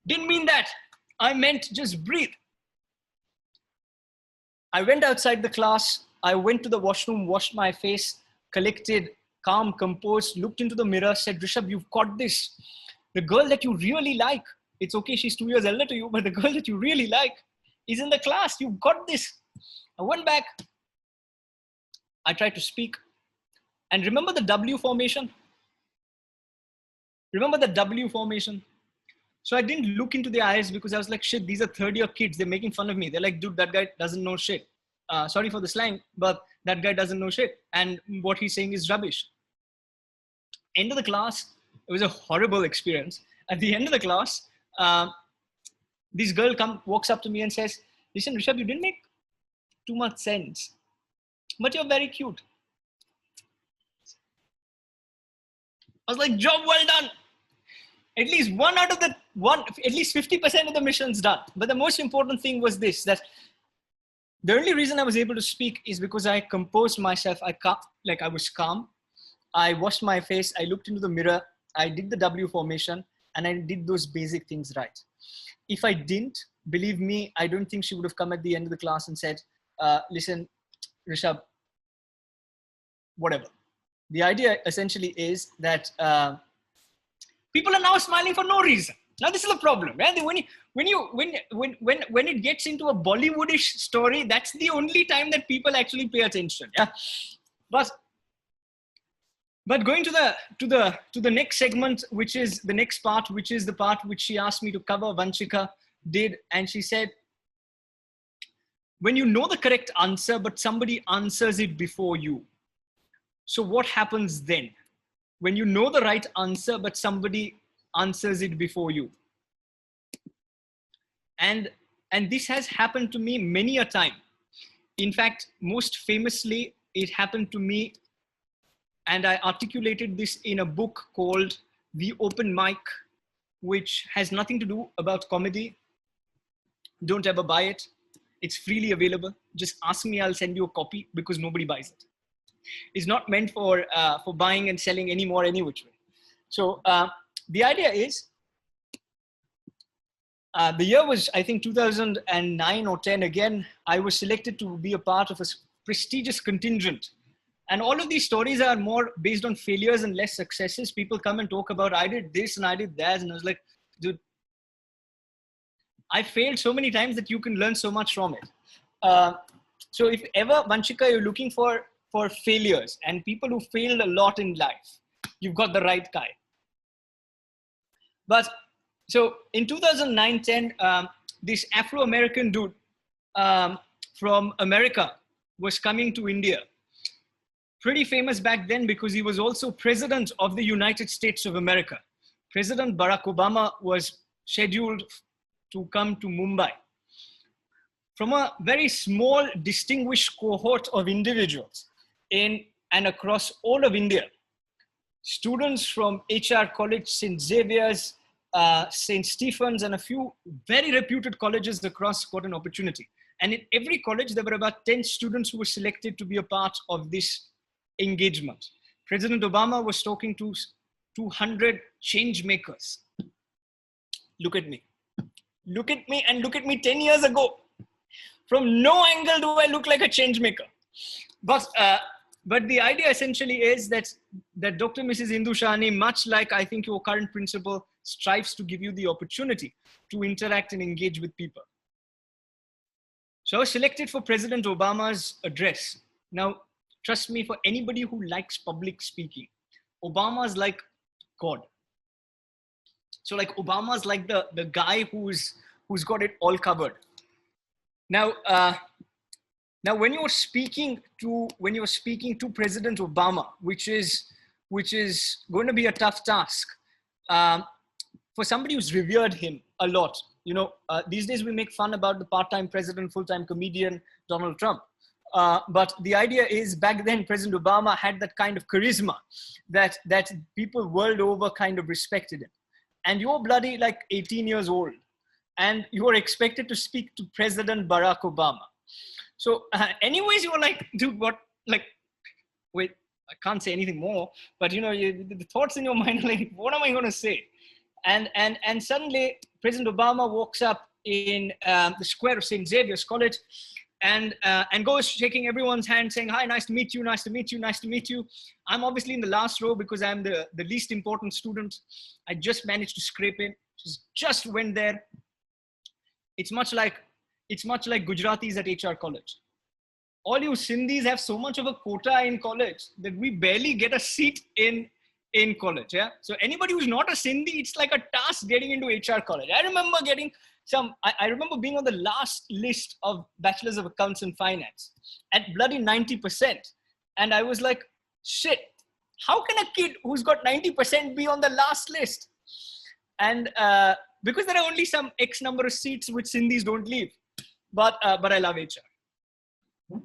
Didn't mean that. I meant just breathe. I went outside the class. I went to the washroom, washed my face, collected, calm, composed, looked into the mirror, said, Rishabh, you've got this. The girl that you really like, it's okay, she's 2 years elder to you, but the girl that you really like is in the class. You've got this. I went back. I tried to speak. And remember the W formation? Remember the W formation? So I didn't look into their eyes because I was like, shit, these are third year kids. They're making fun of me. They're like, dude, that guy doesn't know shit. Sorry for the slang, but that guy doesn't know shit. And what he's saying is rubbish. End of the class, it was a horrible experience. At the end of the class, this girl walks up to me and says, listen, Rishabh, you didn't make too much sense, but you're very cute. I was like, job well done. At least at least 50% of the mission's done. But the most important thing was this, that the only reason I was able to speak is because I composed myself. I was calm. I washed my face. I looked into the mirror. I did the W formation, and I did those basic things right. If I didn't, believe me, I don't think she would have come at the end of the class and said, listen, Rishabh, whatever. the idea essentially is that people are now smiling for no reason. Now this is a problem, right? When it gets into a Bollywoodish story, that's the only time that people actually pay attention. Yeah, but going to the next segment, which is the next part, which is the part which she asked me to cover. Vanshika did, and she said, when you know the correct answer, but somebody answers it before you. So what happens then? When you know the right answer, but somebody answers it before you. And this has happened to me many a time. In fact, most famously, it happened to me, and I articulated this in a book called The Open Mic, which has nothing to do about comedy. Don't ever buy it. It's freely available. Just ask me, I'll send you a copy, because nobody buys it. It's not meant for buying and selling anymore any which way. So the idea is, the year was, I think, 2009 or 10 again. I was selected to be a part of a prestigious contingent. And all of these stories are more based on failures and less successes. People come and talk about, I did this and I did that. And I was like, dude, I failed so many times that you can learn so much from it. So if ever, Vanshika, you're looking for failures and people who failed a lot in life, you've got the right guy. But so in 2009-10, this Afro-American dude from America was coming to India. Pretty famous back then because he was also president of the United States of America. President Barack Obama was scheduled to come to Mumbai. From a very small, distinguished cohort of individuals in and across all of India, students from H.R. College, St. Xavier's, St. Stephen's, and a few very reputed colleges across got an opportunity. And in every college, there were about 10 students who were selected to be a part of this engagement. President Obama was talking to 200 change makers. Look at me. Look at me, and look at me 10 years ago. From no angle do I look like a change maker. But the idea essentially is that Dr. Mrs. Indu Shani, much like I think your current principal, strives to give you the opportunity to interact and engage with people. So I was selected for President Obama's address. Now, trust me, for anybody who likes public speaking, Obama's like God. So like Obama's like the guy who's got it all covered. Now, when you're speaking to President Obama, which is going to be a tough task for somebody who's revered him a lot. You know, these days we make fun about the part-time president, full-time comedian Donald Trump. But the idea is, back then President Obama had that kind of charisma that people world over kind of respected him. And you're bloody like 18 years old, and you are expected to speak to President Barack Obama. So anyways, you were like, dude, what, like, wait, I can't say anything more, but you know, the thoughts in your mind are like, what am I going to say? And suddenly President Obama walks up in the square of St. Xavier's College and goes shaking everyone's hand, saying, hi, nice to meet you, nice to meet you, nice to meet you. I'm obviously in the last row because I'm the least important student. I just managed to scrape in, just went there. It's much like Gujaratis at H.R. College. All you Sindhis have so much of a quota in college that we barely get a seat in college. Yeah. So anybody who's not a Sindhi, it's like a task getting into H.R. College. I remember getting I remember being on the last list of Bachelors of Accounts and Finance at bloody 90%. And I was like, shit, how can a kid who's got 90% be on the last list? And because there are only some X number of seats which Sindhis don't leave. But I love HR.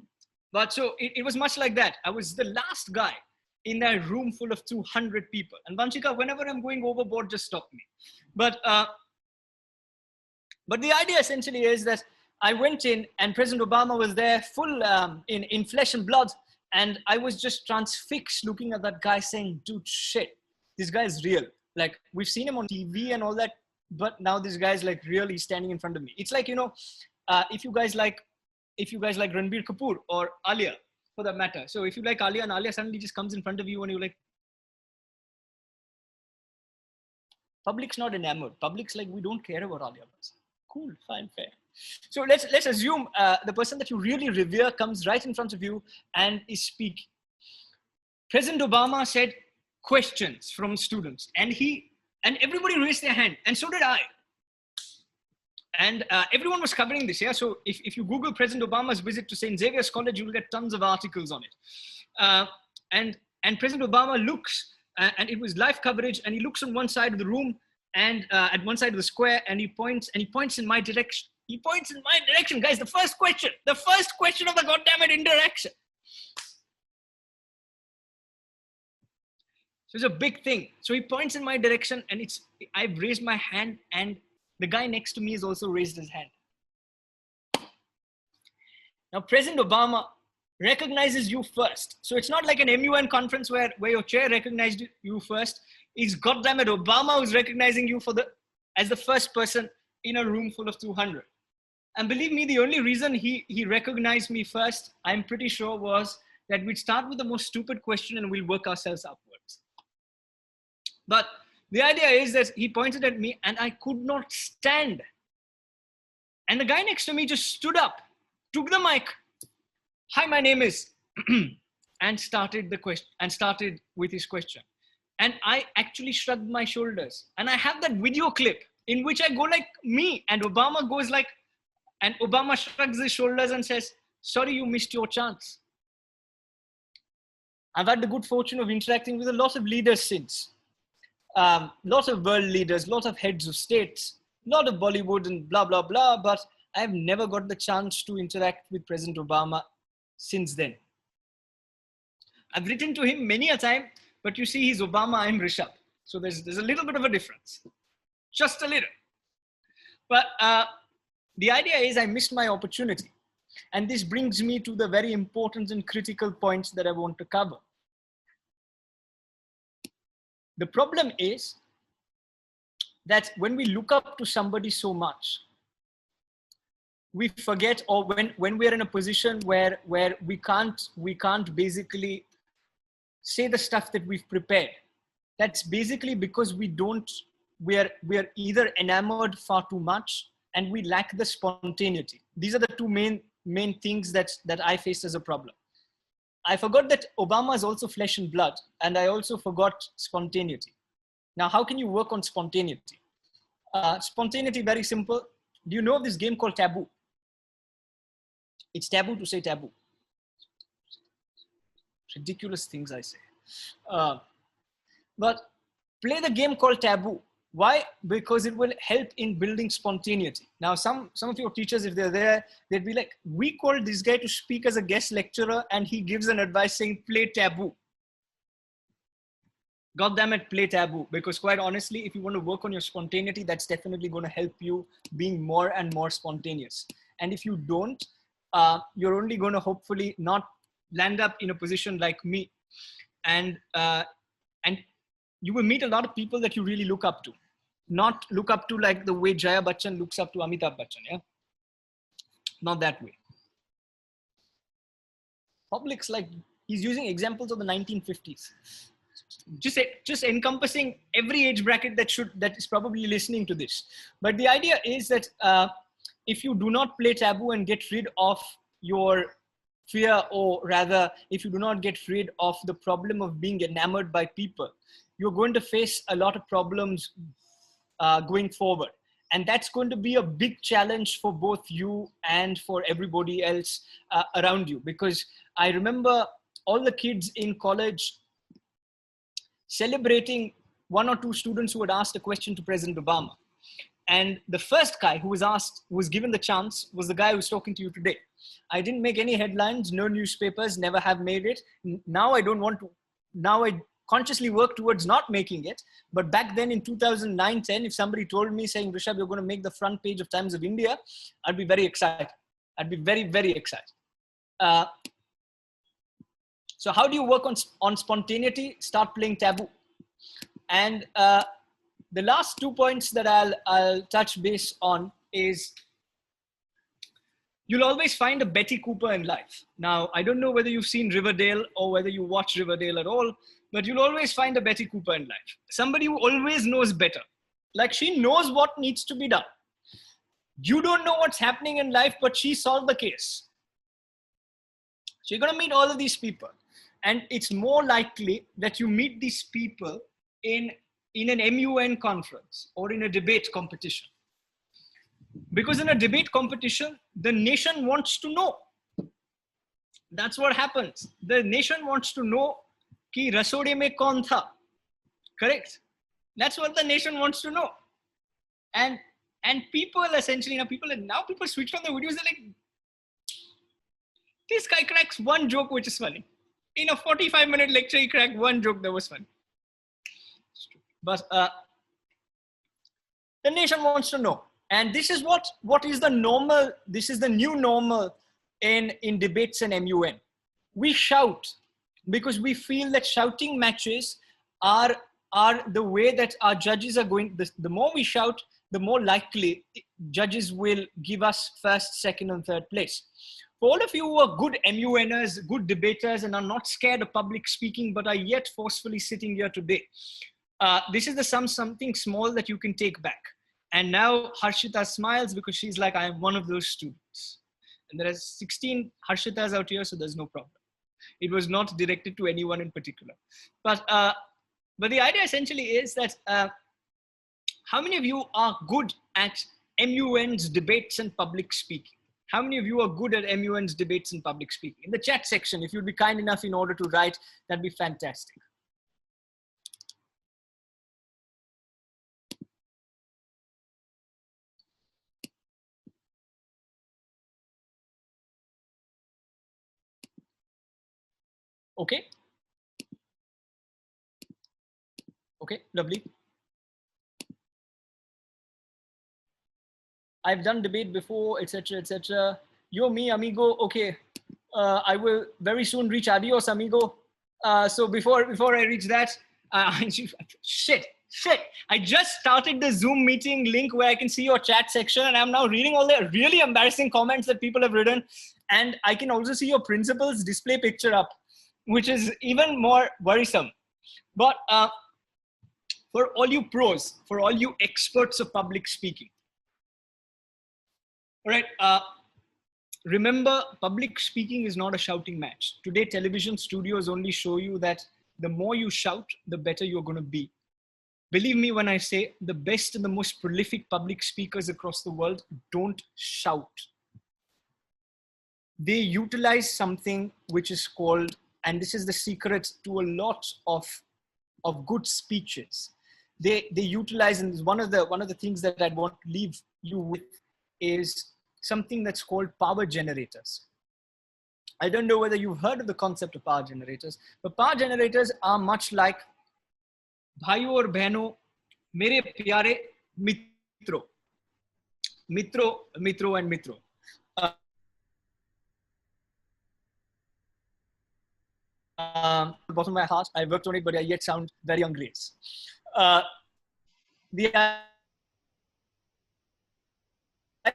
But so it was much like that. I was the last guy in that room full of 200 people. And Vanshika, whenever I'm going overboard, just stop me. But the idea essentially is that I went in and President Obama was there full in flesh and blood. And I was just transfixed looking at that guy saying, dude, shit, this guy is real. Like, we've seen him on TV and all that, but now this guy's like really standing in front of me. It's like, you know, if you guys like Ranbir Kapoor or Alia, for that matter. So if you like Alia and Alia suddenly just comes in front of you and you're like, public's not enamored. Public's like, we don't care about Alia. Cool, fine, fair. So let's assume the person that you really revere comes right in front of you and is speaking. President Obama said questions from students, and everybody raised their hand, and so did I. And everyone was covering this, yeah? So if you Google President Obama's visit to St. Xavier's College, you'll get tons of articles on it. And President Obama looks, and it was live coverage, and he looks on one side of the room, and at one side of the square, and he points in my direction. He points in my direction, guys. The first question of the goddamn interaction. So it's a big thing. So he points in my direction, and I've raised my hand, and the guy next to me has also raised his hand. Now, President Obama recognizes you first. So it's not like an MUN conference where your chair recognized you first. It's goddammit Obama who's recognizing you as the first person in a room full of 200. And believe me, the only reason he recognized me first, I'm pretty sure, was that we'd start with the most stupid question and we'll work ourselves upwards. But the idea is that he pointed at me and I could not stand. And the guy next to me just stood up, took the mic. Hi, my name is, and started with his question. And I actually shrugged my shoulders. And I have that video clip in which I go like me, and Obama goes like, and Obama shrugs his shoulders and says, sorry, you missed your chance. I've had the good fortune of interacting with a lot of leaders since. Lots of world leaders, lots of heads of states, a lot of Bollywood and blah, blah, blah. But I've never got the chance to interact with President Obama since then. I've written to him many a time, but you see, he's Obama, I'm Rishabh. So there's a little bit of a difference, just a little. But the idea is I missed my opportunity. And this brings me to the very important and critical points that I want to cover. The problem is that when we look up to somebody so much, we forget, or when we're in a position where we can't basically say the stuff that we've prepared. That's basically because we're either enamored far too much and we lack the spontaneity. These are the two main things that I face as a problem. I forgot that Obama is also flesh and blood, and I also forgot spontaneity. Now, how can you work on spontaneity? Spontaneity, very simple. Do you know of this game called Taboo? It's taboo to say taboo. Ridiculous things I say. But play the game called Taboo. Why? Because it will help in building spontaneity. Now, some of your teachers, if they're there, they'd be like, we called this guy to speak as a guest lecturer and he gives an advice saying, play Taboo. God damn it, play Taboo. Because quite honestly, if you want to work on your spontaneity, that's definitely going to help you being more and more spontaneous. And if you don't, you're only going to hopefully not land up in a position like me. And you will meet a lot of people that you really look up to. Not look up to like the way Jaya Bachchan looks up to Amitabh Bachchan, yeah? Not that way. Public's like, he's using examples of the 1950s. Just encompassing every age bracket that is probably listening to this. But the idea is that if you do not play Taboo and get rid of your fear, or rather, if you do not get rid of the problem of being enamored by people, you're going to face a lot of problems going forward. And that's going to be a big challenge for both you and for everybody else around you. Because I remember all the kids in college celebrating one or two students who had asked a question to President Obama. And the first guy who was given the chance, was the guy who's talking to you today. I didn't make any headlines, no newspapers, never have made it. Now I don't want to, now I consciously work towards not making it. But back then in 2009-10, if somebody told me saying, Rishabh, you're going to make the front page of Times of India, I'd be very excited. I'd be very, very excited. So how do you work on spontaneity? Start playing Taboo. And the last 2 points that I'll touch base on is you'll always find a Betty Cooper in life. Now, I don't know whether you've seen Riverdale or whether you watch Riverdale at all, but you'll always find a Betty Cooper in life. Somebody who always knows better. Like, she knows what needs to be done. You don't know what's happening in life, but she solved the case. So you're going to meet all of these people. And it's more likely that you meet these people in an MUN conference or in a debate competition. Because in a debate competition, the nation wants to know. That's what happens. The nation wants to know ki rasode mein kaun tha. Correct? That's what the nation wants to know. And people essentially, people switch on the videos, they're like, this guy cracks one joke which is funny. In a 45-minute lecture, he cracked one joke that was funny. But the nation wants to know. And this is what is the normal, this is the new normal in debates and MUN. We shout because we feel that shouting matches are the way that our judges are going. The more we shout, the more likely judges will give us first, second, and third place. For all of you who are good MUNers, good debaters, and are not scared of public speaking, but are yet forcefully sitting here today, this is something small that you can take back. And now Harshita smiles because she's like, I am one of those students. And there are 16 Harshitas out here, so there's no problem. It was not directed to anyone in particular. But the idea essentially is that how many of you are good at MUN's debates and public speaking? How many of you are good at MUN's debates and public speaking? In the chat section, if you'd be kind enough in order to write, that'd be fantastic. Okay. Okay, lovely. I've done debate before, etc., etc. Yo, me, amigo. Okay, I will very soon reach adios, amigo. So before I reach that, shit. I just started the Zoom meeting link where I can see your chat section, and I'm now reading all the really embarrassing comments that people have written, and I can also see your principal's display picture up, which is even more worrisome. But for all you pros, for all you experts of public speaking, all right, remember, public speaking is not a shouting match. Today, television studios only show you that the more you shout, the better you're going to be. Believe me when I say the best and the most prolific public speakers across the world don't shout. They utilize something which is called, and this is the secret to a lot of good speeches. They utilize, and one of the things that I'd want to leave you with is something that's called power generators. I don't know whether you've heard of the concept of power generators, but power generators are much like bhaiyo aur behno, mere pyare mitro, and mitro. Bottom of my heart, I worked on it, but I yet sound very young grace. The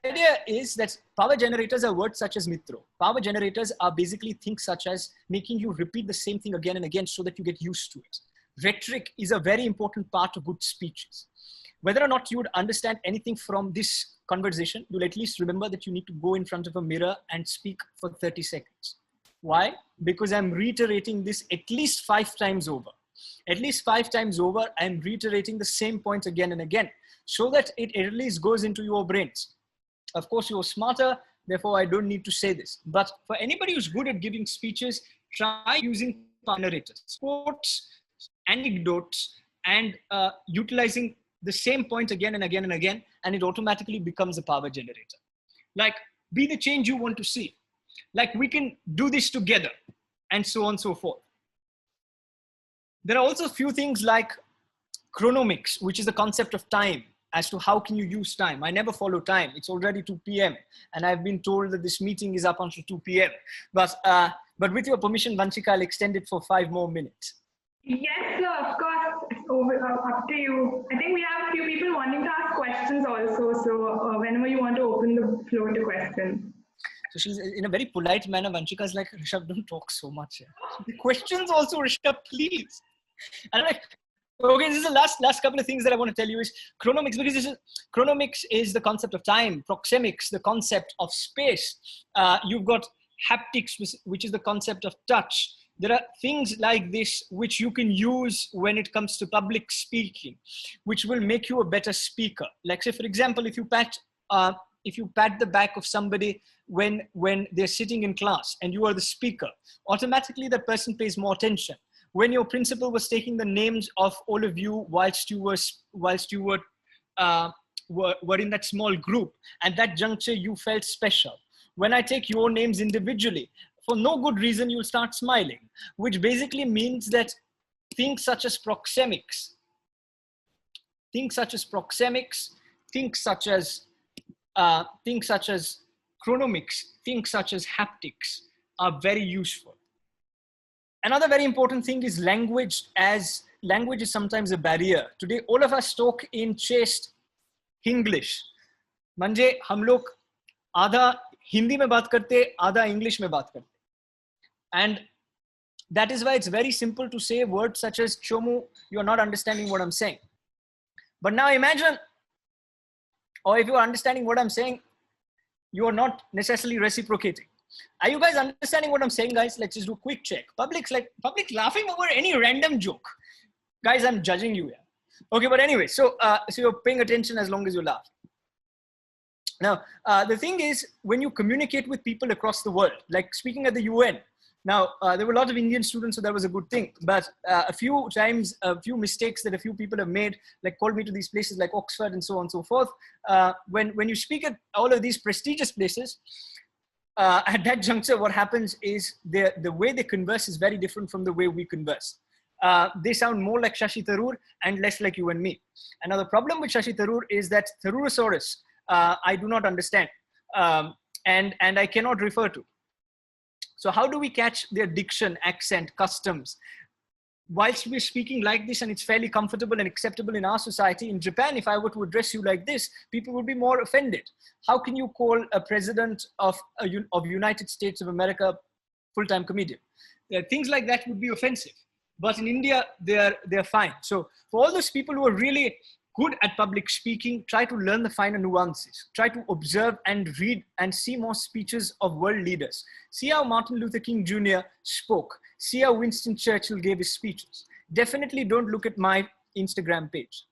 idea is that power generators are words such as mitro. Power generators are basically things such as making you repeat the same thing again and again so that you get used to it. Rhetoric is a very important part of good speeches. Whether or not you would understand anything from this conversation, you'll at least remember that you need to go in front of a mirror and speak for 30 seconds. Why? Because I'm reiterating this at least 5 times over. At least 5 times over, I'm reiterating the same point again and again so that it at least goes into your brains. Of course, you're smarter, therefore I don't need to say this. But for anybody who's good at giving speeches, try using narrators, quotes, anecdotes, and utilizing the same point again and again and again, and it automatically becomes a power generator. Like, be the change you want to see. Like, we can do this together, and so on and so forth. There are also a few things like chronomics, which is the concept of time, as to how can you use time. I never follow time. It's already 2 p.m. and I've been told that this meeting is up until 2 p.m. But with your permission, Vanshika, I'll extend it for 5 more minutes. Yes, sir, of course. It's up to you. I think we have a few people wanting to ask questions also. So whenever you want to open the floor to questions. So she's in a very polite manner. Vanshika's like, Rishabh, don't talk so much. Yeah. The questions also, Rishabh, please. And I'm like, okay, this is the last couple of things that I want to tell you is chronomics, because chronomics is the concept of time, proxemics, the concept of space. You've got haptics, which is the concept of touch. There are things like this which you can use when it comes to public speaking, which will make you a better speaker. Like say, for example, if you pat the back of somebody when they're sitting in class and you are the speaker, automatically that person pays more attention. When your principal was taking the names of all of you whilst you were in that small group, at that juncture you felt special. When I take your names individually, for no good reason, you'll start smiling, which basically means that things such as proxemics, things such as chronomics, things such as haptics are very useful. Another very important thing is language, as language is sometimes a barrier. Today, all of us talk in chaste English. Manje, hum log आधा हिंदी में बात करते, आधा English में बात करते. And that is why it's very simple to say words such as Chomu, you're not understanding what I'm saying. But now imagine, or if you are understanding what I'm saying, you are not necessarily reciprocating. Are you guys understanding what I'm saying, guys? Let's just do a quick check. Public laughing over any random joke. Guys, I'm judging you here. Okay, but anyway, so you're paying attention as long as you laugh. Now, the thing is, when you communicate with people across the world, like speaking at the UN, now, there were a lot of Indian students, so that was a good thing. But a few times, a few mistakes that a few people have made, like called me to these places like Oxford and so on and so forth. When you speak at all of these prestigious places, at that juncture, what happens is the way they converse is very different from the way we converse. They sound more like Shashi Tharoor and less like you and me. And now the problem with Shashi Tharoor is that Tharoorosaurus, I do not understand, and I cannot refer to. So how do we catch their diction, accent, customs? Whilst we're speaking like this and it's fairly comfortable and acceptable in our society, in Japan, if I were to address you like this, people would be more offended. How can you call a president of United States of America full-time comedian? Things like that would be offensive. But in India, they're fine. So for all those people who are really good at public speaking, try to learn the finer nuances. Try to observe and read and see more speeches of world leaders. See how Martin Luther King Jr. spoke. See how Winston Churchill gave his speeches. Definitely don't look at my Instagram page.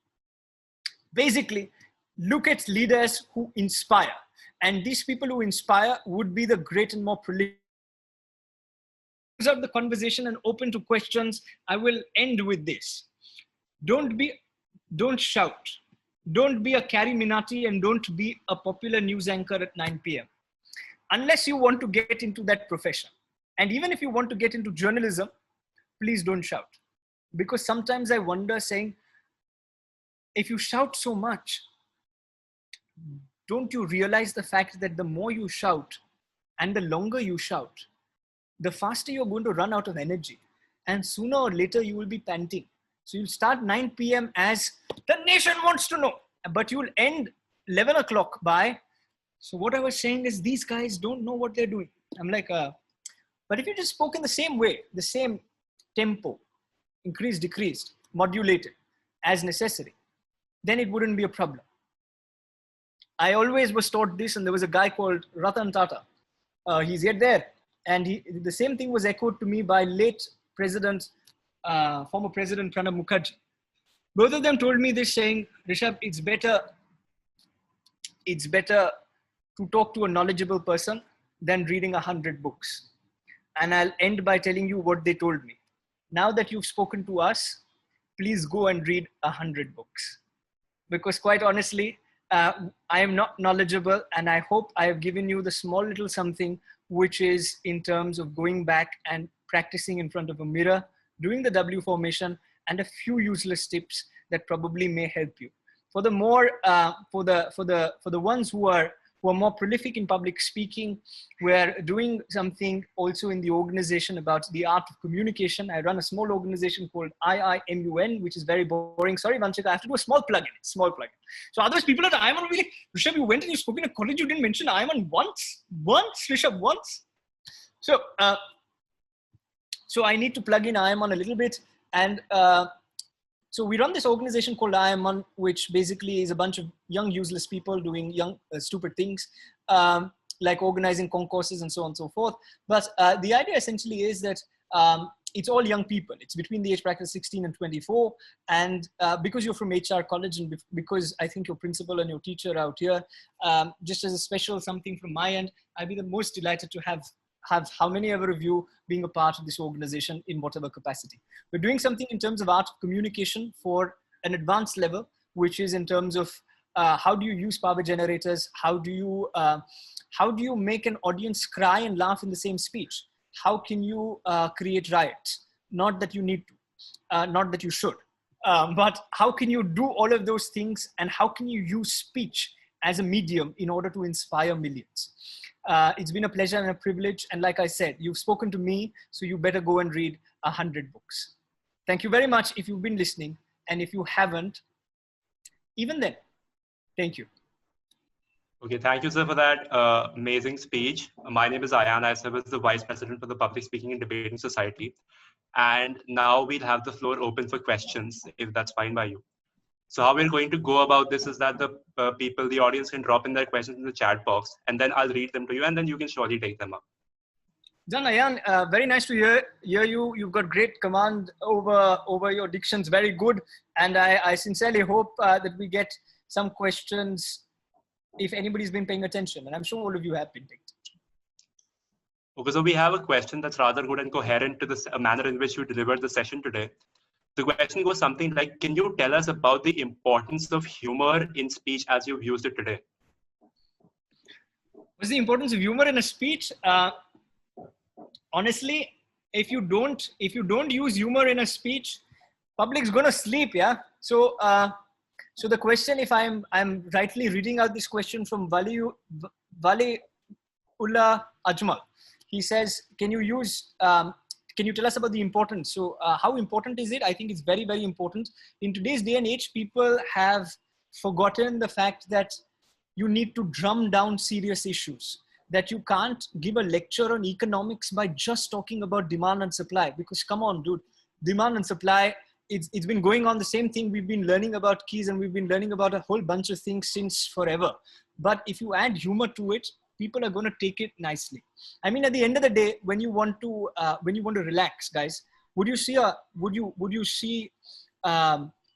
Basically, look at leaders who inspire. And these people who inspire would be the great and more prolific. Of the conversation and open to questions, I will end with this. Don't shout. Don't be a Carrie Minati and don't be a popular news anchor at 9 p.m. Unless you want to get into that profession. And even if you want to get into journalism, please don't shout. Because sometimes I wonder saying, if you shout so much, don't you realize the fact that the more you shout and the longer you shout, the faster you're going to run out of energy. And sooner or later you will be panting. So you'll start 9 p.m. as the nation wants to know, but you'll end 11 o'clock by, so what I was saying is these guys don't know what they're doing. I'm like, but if you just spoke in the same way, the same tempo, increased, decreased, modulated as necessary, then it wouldn't be a problem. I always was taught this, and there was a guy called Ratan Tata. He's yet there. And the same thing was echoed to me by late former President Pranab Mukherjee. Both of them told me this, saying, Rishabh, it's better to talk to a knowledgeable person than reading 100 books. And I'll end by telling you what they told me. Now that you've spoken to us, please go and read 100 books. Because quite honestly, I am not knowledgeable, and I hope I have given you the small little something, which is in terms of going back and practicing in front of a mirror, doing the W formation, and a few useless tips that probably may help you. For the more, for the ones who are who are more prolific in public speaking. We're doing something also in the organization about the art of communication. I run a small organization called MUNning, which is very boring. Sorry, Vanshika, I have to do a small plug-in. So otherwise people at IMUN will be like, Rishabh, you went and you spoke in a college, you didn't mention IMUN once, Rishabh, once. So, so I need to plug in IMUN a little bit. And so we run this organization called IMUN, which basically is a bunch of young, useless people doing young, stupid things, like organizing concourses and so on and so forth. But the idea essentially is that it's all young people. It's between the age bracket of 16 and 24. And because you're from HR college and because I think your principal and your teacher are out here, just as a special something from my end, I'd be the most delighted to have how many ever of you being a part of this organization in whatever capacity. We're doing something in terms of art of communication for an advanced level, which is in terms of how do you use power generators? How do you make an audience cry and laugh in the same speech? How can you create riots? Not that you need to, not that you should, but how can you do all of those things, and how can you use speech as a medium in order to inspire millions? It's been a pleasure and a privilege. And like I said, you've spoken to me, so you better go and read 100 books. Thank you very much if you've been listening. And if you haven't, even then, thank you. Okay, thank you, sir, for that amazing speech. My name is Ayan. I serve as the Vice President for the Public Speaking and Debating Society. And now we'll have the floor open for questions, if that's fine by you. So how we're going to go about this is that the audience can drop in their questions in the chat box, and then I'll read them to you, and then you can surely take them up. Done, Ayan. Very nice to hear you. You've got great command over your dictions. Very good. And I sincerely hope that we get some questions if anybody's been paying attention. And I'm sure all of you have been paying attention. Okay, so we have a question that's rather good and coherent to the manner in which you delivered the session today. The question goes something like, can you tell us about the importance of humor in speech as you've used it today? What's the importance of humor in a speech? Honestly, if you don't use humor in a speech, public's gonna sleep, yeah? So so the question, if I'm rightly reading out this question from Wali Ullah Ajmal, he says, can you tell us about the importance? So how important is it? I think it's very, very important. In today's day and age, people have forgotten the fact that you need to drum down serious issues, that you can't give a lecture on economics by just talking about demand and supply. Because come on, dude, demand and supply, it's been going on the same thing. We've been learning about keys and we've been learning about a whole bunch of things since forever. But if you add humor to it, people are going to take it nicely. I mean, at the end of the day, when you want to relax, guys, would you see a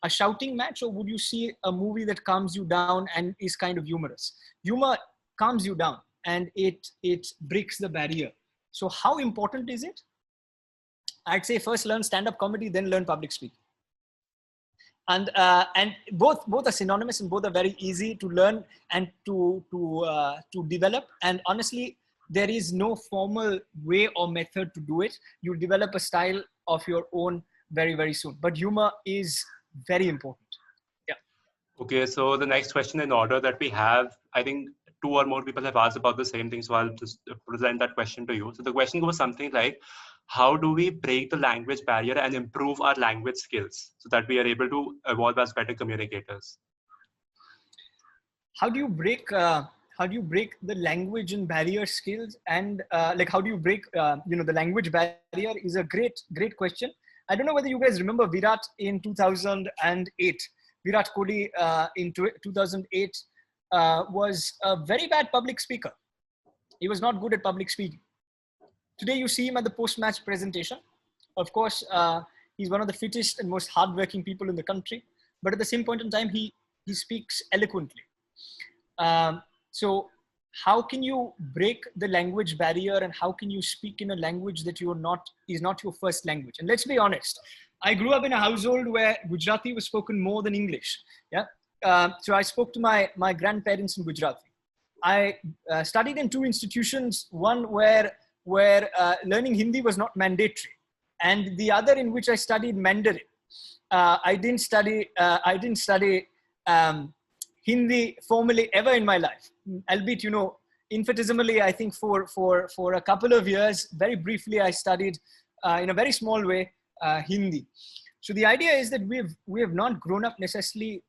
shouting match, or would you see a movie that calms you down and is kind of humorous? Humor calms you down and it breaks the barrier. So how important is it? I'd say first learn stand-up comedy, then learn public speaking. And both are synonymous and both are very easy to learn and to develop. And honestly, there is no formal way or method to do it. You'll develop a style of your own very, very soon. But humor is very important. Yeah. Okay, so the next question in order that we have, I think 2 or more people have asked about the same thing. So I'll just present that question to you. So the question goes something like, how do we break the language barrier and improve our language skills so that we are able to evolve as better communicators? How do you break the language and barrier skills, and like how do you break the language barrier is a great question. I don't know whether you guys remember Virat in 2008. Virat Kohli in 2008 was a very bad public speaker. He was not good at public speaking. Today you see him at the post-match presentation. Of course, he's one of the fittest and most hardworking people in the country. But at the same point in time, he speaks eloquently. So how can you break the language barrier, and how can you speak in a language that is not your first language? And let's be honest, I grew up in a household where Gujarati was spoken more than English. Yeah. So I spoke to my grandparents in Gujarati. I studied in 2 institutions, one where learning Hindi was not mandatory, and the other in which I studied Mandarin. I didn't study Hindi formally ever in my life. albeit, infinitesimally, I think for a couple of years, very briefly, I studied in a very small way Hindi. So the idea is that we have not grown up necessarily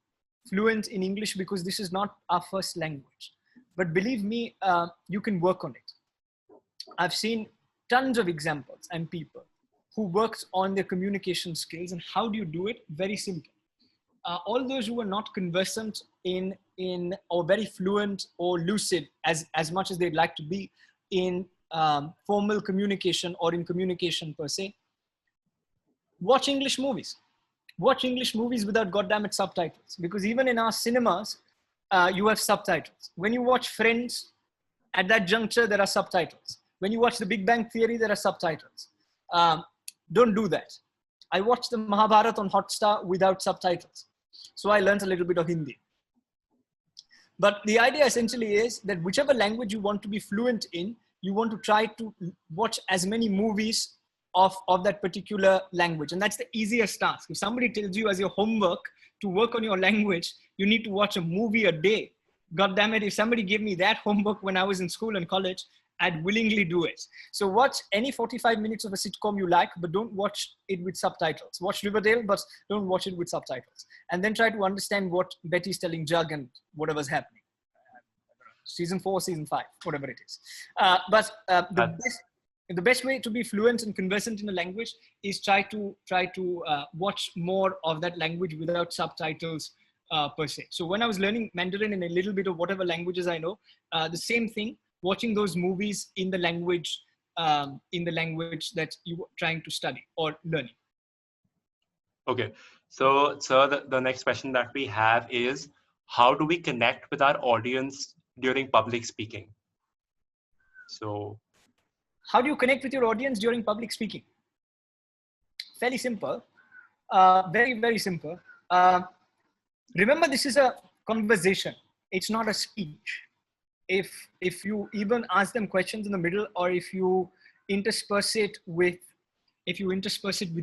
fluent in English because this is not our first language. But believe me, you can work on it. I've seen tons of examples and people who worked on their communication skills. And how do you do it? Very simple. All those who are not conversant in or very fluent or lucid as much as they'd like to be in formal communication or in communication per se, watch English movies. Watch English movies without goddamn it subtitles, because even in our cinemas, you have subtitles. When you watch Friends, at that juncture, there are subtitles. When you watch The Big Bang Theory, there are subtitles. Don't do that. I watched the Mahabharata on Hotstar without subtitles. So I learned a little bit of Hindi. But the idea essentially is that whichever language you want to be fluent in, you want to try to watch as many movies of that particular language. And that's the easiest task. If somebody tells you as your homework to work on your language, you need to watch a movie a day. God damn it, if somebody gave me that homework when I was in school and college, I'd willingly do it. So watch any 45 minutes of a sitcom you like, but don't watch it with subtitles. Watch Riverdale, but don't watch it with subtitles. And then try to understand what Betty's telling Jug and whatever's happening. Season 4, season 5, whatever it is. The best way to be fluent and conversant in a language is try to watch more of that language without subtitles per se. So when I was learning Mandarin and a little bit of whatever languages I know, the same thing, watching those movies in the language that you were trying to study or learning. Okay, so the next question that we have is, how do we connect with our audience during public speaking? So how do you connect with your audience during public speaking? Fairly simple, very, very simple. Remember, this is a conversation. It's not a speech. If you even ask them questions in the middle, or if you intersperse it with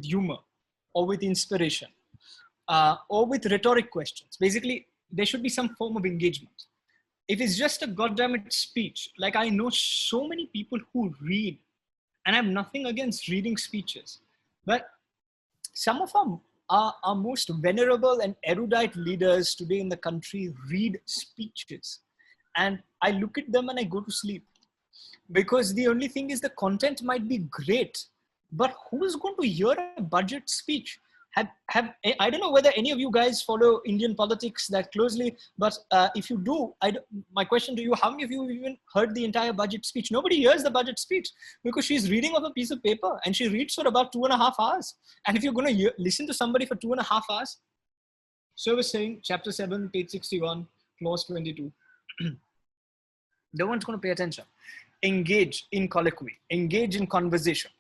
humor or with inspiration or with rhetoric questions, basically there should be some form of engagement. If it's just a goddammit speech, like I know so many people who read, and I have nothing against reading speeches, but some of our most venerable and erudite leaders today in the country read speeches. And I look at them and I go to sleep, because the only thing is the content might be great, but who's going to hear a budget speech? I don't know whether any of you guys follow Indian politics that closely, but if you do, my question to you, how many of you even heard the entire budget speech? Nobody hears the budget speech because she's reading off a piece of paper, and she reads for about 2.5 hours. And if you're going to listen to somebody for 2.5 hours, so we're saying chapter 7, page 61, clause 22. No one's going to pay attention. Engage in colloquy, engage in conversation.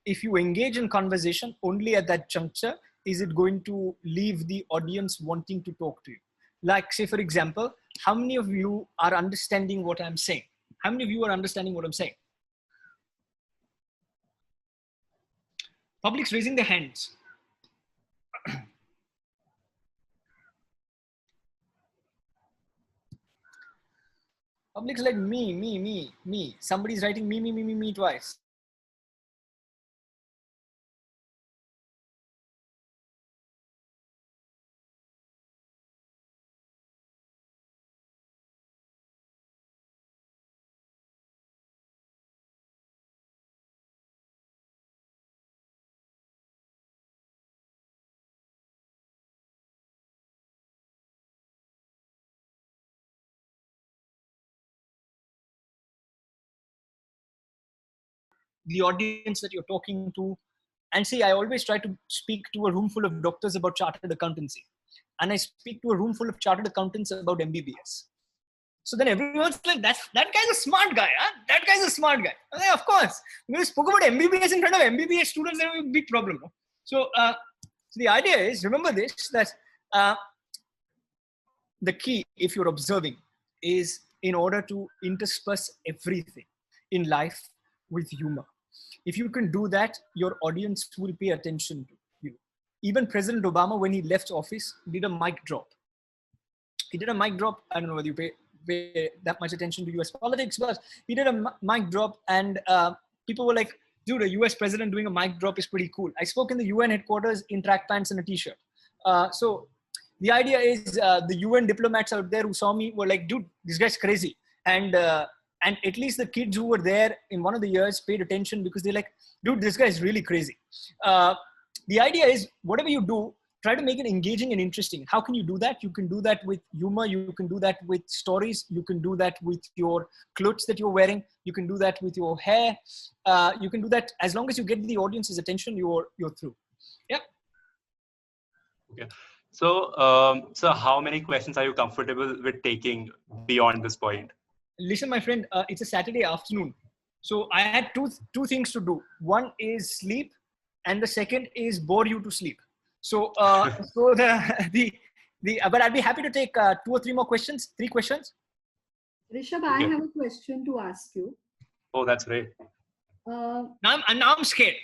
If you engage in conversation, only at that juncture is it going to leave the audience wanting to talk to you. Like, say, for example, how many of you are understanding what I'm saying? How many of you are understanding what I'm saying? Public's raising their hands. Public's like me. Somebody's writing me twice. The audience that you're talking to. And see, I always try to speak to a room full of doctors about chartered accountancy. And I speak to a room full of chartered accountants about MBBS. So then everyone's like, that guy's a smart guy, huh? That guy's a smart guy. Like, of course, when we spoke about MBBS in front of MBBS students, there was a big problem. No? So the idea is, remember this, that the key, if you're observing, is in order to intersperse everything in life with humor. If you can do that, your audience will pay attention to you. Even President Obama, when he left office, did a mic drop. He did a mic drop. I don't know whether you pay that much attention to US politics, but he did a mic drop, and people were like, dude, a US president doing a mic drop is pretty cool. I spoke in the UN headquarters in track pants and a t-shirt. So the idea is the UN diplomats out there who saw me were like, dude, this guy's crazy. And at least the kids who were there in one of the years paid attention because they're like, dude, this guy is really crazy. The idea is whatever you do, try to make it engaging and interesting. How can you do that? You can do that with humor. You can do that with stories. You can do that with your clothes that you're wearing. You can do that with your hair. You can do that as long as you get the audience's attention, you're through. Yeah. Okay. So, so how many questions are you comfortable with taking beyond this point? Listen, my friend, it's a Saturday afternoon. So I had two things to do. One is sleep, and the second is bore you to sleep. So, but I'd be happy to take 2 or 3 more questions, 3 questions. Rishabh, I have a question to ask you. Oh, that's great. Now I'm scared.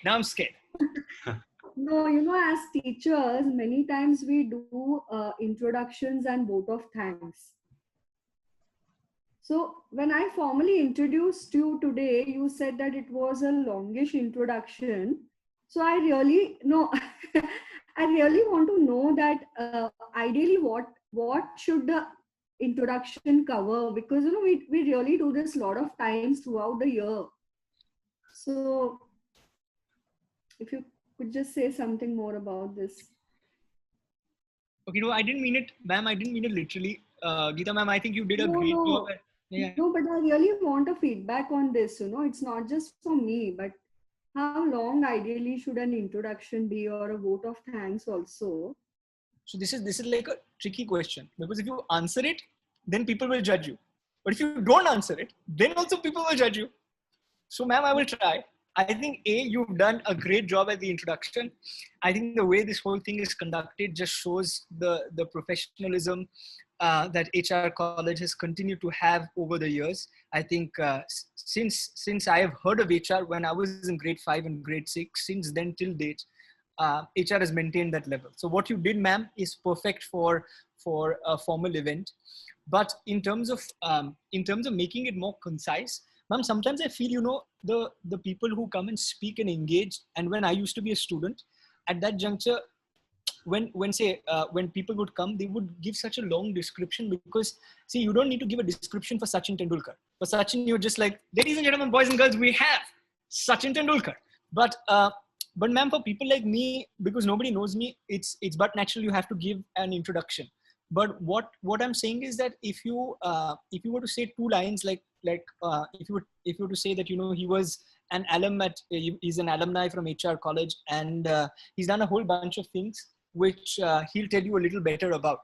No, as teachers, many times we do introductions and vote of thanks. So when I formally introduced you today, you said that it was a longish introduction. So I really I really want to know that ideally what should the introduction cover, because we really do this a lot of times throughout the year. So if you could just say something more about this. Okay, no, I didn't mean it, ma'am. I didn't mean it literally. Geeta, ma'am, I think you did a great job. Yeah. No, but I really want a feedback on this. It's not just for me, but how long ideally should an introduction be, or a vote of thanks also? So this is like a tricky question, because if you answer it, then people will judge you. But if you don't answer it, then also people will judge you. So ma'am, I will try. I think you've done a great job at the introduction. I think the way this whole thing is conducted just shows the professionalism that HR college has continued to have over the years. I think since I have heard of HR when I was in grade 5 and grade 6, since then till date, HR has maintained that level. So what you did, ma'am, is perfect for a formal event. But in terms of making it more concise, ma'am, sometimes I feel, the people who come and speak and engage, and when I used to be a student, at that juncture, when people would come, they would give such a long description, because see, you don't need to give a description for Sachin Tendulkar. For Sachin, you're just like, ladies and gentlemen, boys and girls, we have Sachin Tendulkar. But ma'am, for people like me, because nobody knows me, it's but natural you have to give an introduction. But what I'm saying is that if you were to say 2 lines, like if you were to say that he was an he's an alumni from HR college, and he's done a whole bunch of things which he'll tell you a little better about,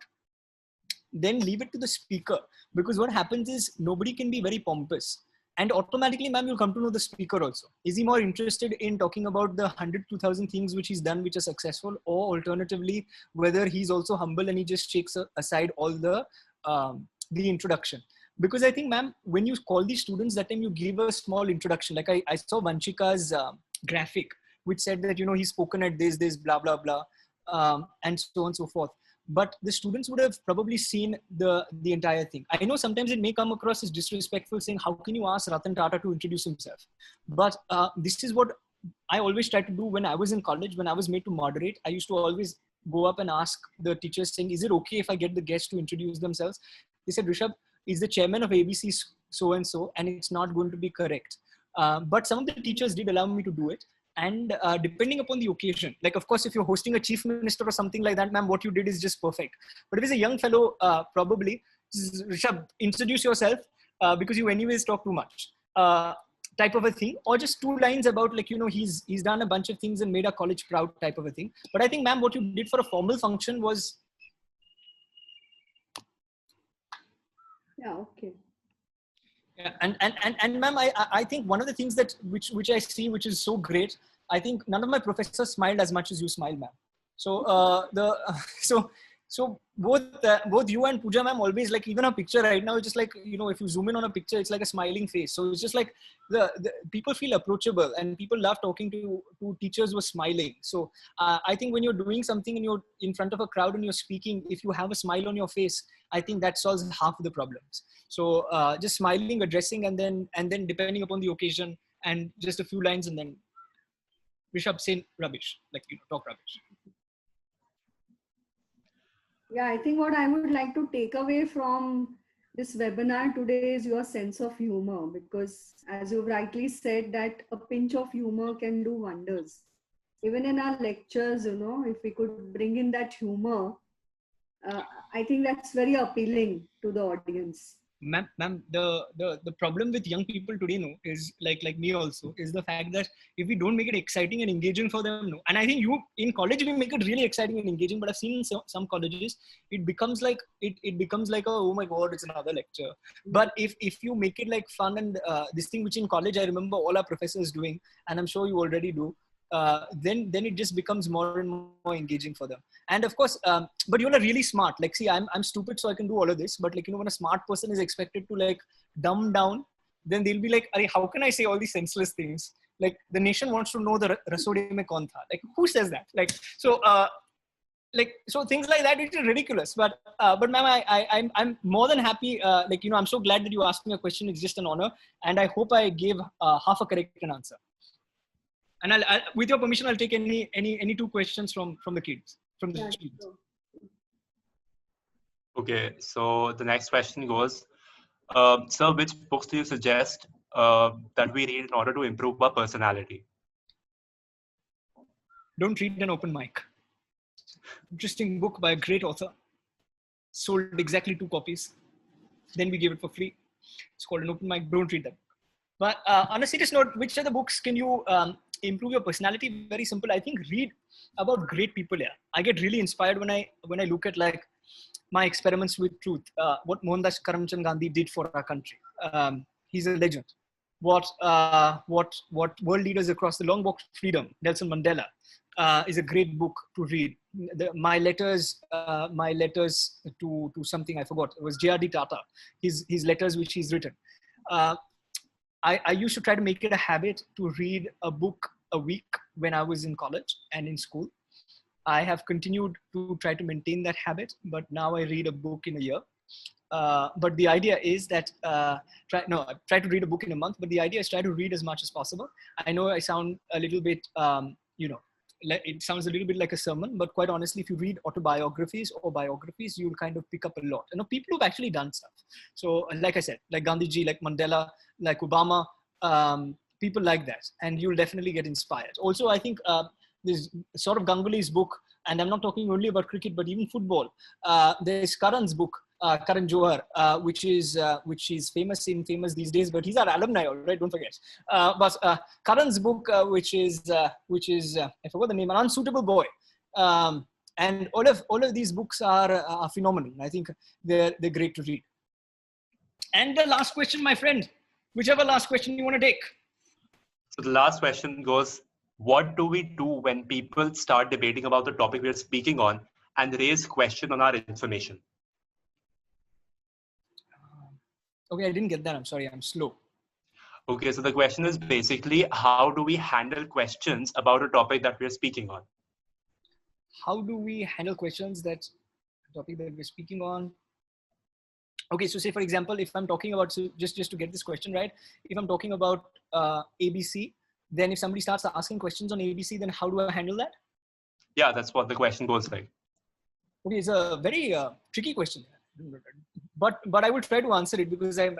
then leave it to the speaker, because what happens is nobody can be very pompous, and automatically, ma'am, you'll come to know the speaker also. Is he more interested in talking about the 100 to 2,000 things which he's done which are successful, or alternatively whether he's also humble and he just shakes aside all the introduction? Because I think, ma'am, when you call these students, that time you give a small introduction. Like I saw Vanshika's graphic, which said that, he's spoken at this, blah, blah, blah, and so on and so forth. But the students would have probably seen the entire thing. I know sometimes it may come across as disrespectful, saying, how can you ask Ratan Tata to introduce himself? But this is what I always tried to do when I was in college. When I was made to moderate, I used to always go up and ask the teachers, saying, is it okay if I get the guests to introduce themselves? They said, Rishabh is the chairman of ABC so-and-so, and it's not going to be correct. But some of the teachers did allow me to do it. And depending upon the occasion, like, of course, if you're hosting a chief minister or something like that, ma'am, what you did is just perfect. But if it's a young fellow, probably, Rishabh, introduce yourself because you anyways talk too much, type of a thing, or just 2 lines about, like, he's done a bunch of things and made our college proud, type of a thing. But I think, ma'am, what you did for a formal function was. Yeah, okay. Yeah, and ma'am, I think one of the things that which I see, which is so great, I think none of my professors smiled as much as you smiled, ma'am. So So both you and Pooja ma'am always, like, even a picture right now, it's just like, you know, if you zoom in on a picture, it's like a smiling face. So it's just like the people feel approachable, and people love talking to teachers who are smiling. So I think when you're doing something and you're in front of a crowd and you're speaking, if you have a smile on your face, I think that solves half of the problems. So just smiling, addressing, and then depending upon the occasion, and just a few lines, and then Rishabh, say rubbish, like, you know, talk rubbish. Yeah, I think what I would like to take away from this webinar today is your sense of humor, because as you rightly said, that a pinch of humor can do wonders. Even in our lectures, you know, if we could bring in that humor, I think that's very appealing to the audience. Ma'am, the problem with young people today, no, is like me also, is the fact that if we don't make it exciting and engaging for them, no, and I think you in college we make it really exciting and engaging, but I've seen in some colleges it becomes like it becomes like, oh my god, it's another lecture. But if you make it like fun, and this thing which in college I remember all our professors doing, and I'm sure you already do, then it just becomes more and more engaging for them. And of course, but you're really smart. Like, see, I'm stupid, so I can do all of this. But like, you know, when a smart person is expected to like dumb down, then they'll be like, how can I say all these senseless things? Like, the nation wants to know the rasode mein kaun tha. Like, who says that? Like, so so things like that, which is ridiculous. But ma'am, I'm more than happy. Like, you know, I'm so glad that you asked me a question. It's just an honor, and I hope I gave half a correct answer. And I'll, with your permission, I'll take any two questions from the kids, from the students. Okay, so the next question goes, sir, which books do you suggest that we read in order to improve our personality? Don't Read an Open Mic. Interesting book by a great author. Sold exactly 2 copies. Then we gave it for free. It's called An Open Mic. Don't read that. But on a serious note, which other books can you improve your personality? Very simple. I think read about great people here. I get really inspired when I look at like my experiments with truth. What Mohandas Karamchand Gandhi did for our country. He's a legend. What world leaders across the long walk to freedom, Nelson Mandela, is a great book to read. My letters to something I forgot. It was J.R.D. Tata. His letters which he's written. I used to try to make it a habit to read a book a week when I was in college and in school. I have continued to try to maintain that habit, but now I read a book in a year. But the idea is that try to read a book in a month, but the idea is try to read as much as possible. I know I sound a little bit, it sounds a little bit like a sermon, but quite honestly, if you read autobiographies or biographies, you'll kind of pick up a lot. You know, people who've actually done stuff. So like I said, like Gandhiji, like Mandela, like Obama, people like that, and you'll definitely get inspired. Also, I think there's sort of Ganguly's book, and I'm not talking only about cricket, but even football. There's Karan's book, Karan Johar, which is famous these days, but he's our alumni, all right? Don't forget. But Karan's book, which is I forgot the name, An Unsuitable Boy, and all of these books are phenomenal. I think they're great to read. And the last question, my friend, whichever last question you want to take. So the last question goes, what do we do when people start debating about the topic we're speaking on and raise question on our information? Okay, I didn't get that. I'm sorry, I'm slow. Okay, so the question is basically, how do we handle questions about a topic that we're speaking on? How do we handle questions that topic that we're speaking on? Okay, so say for example, if I'm talking about, so just to get this question right, if I'm talking about ABC, then if somebody starts asking questions on ABC, then how do I handle that? Yeah, that's what the question goes like. Okay, it's a very tricky question, but I will try to answer it because I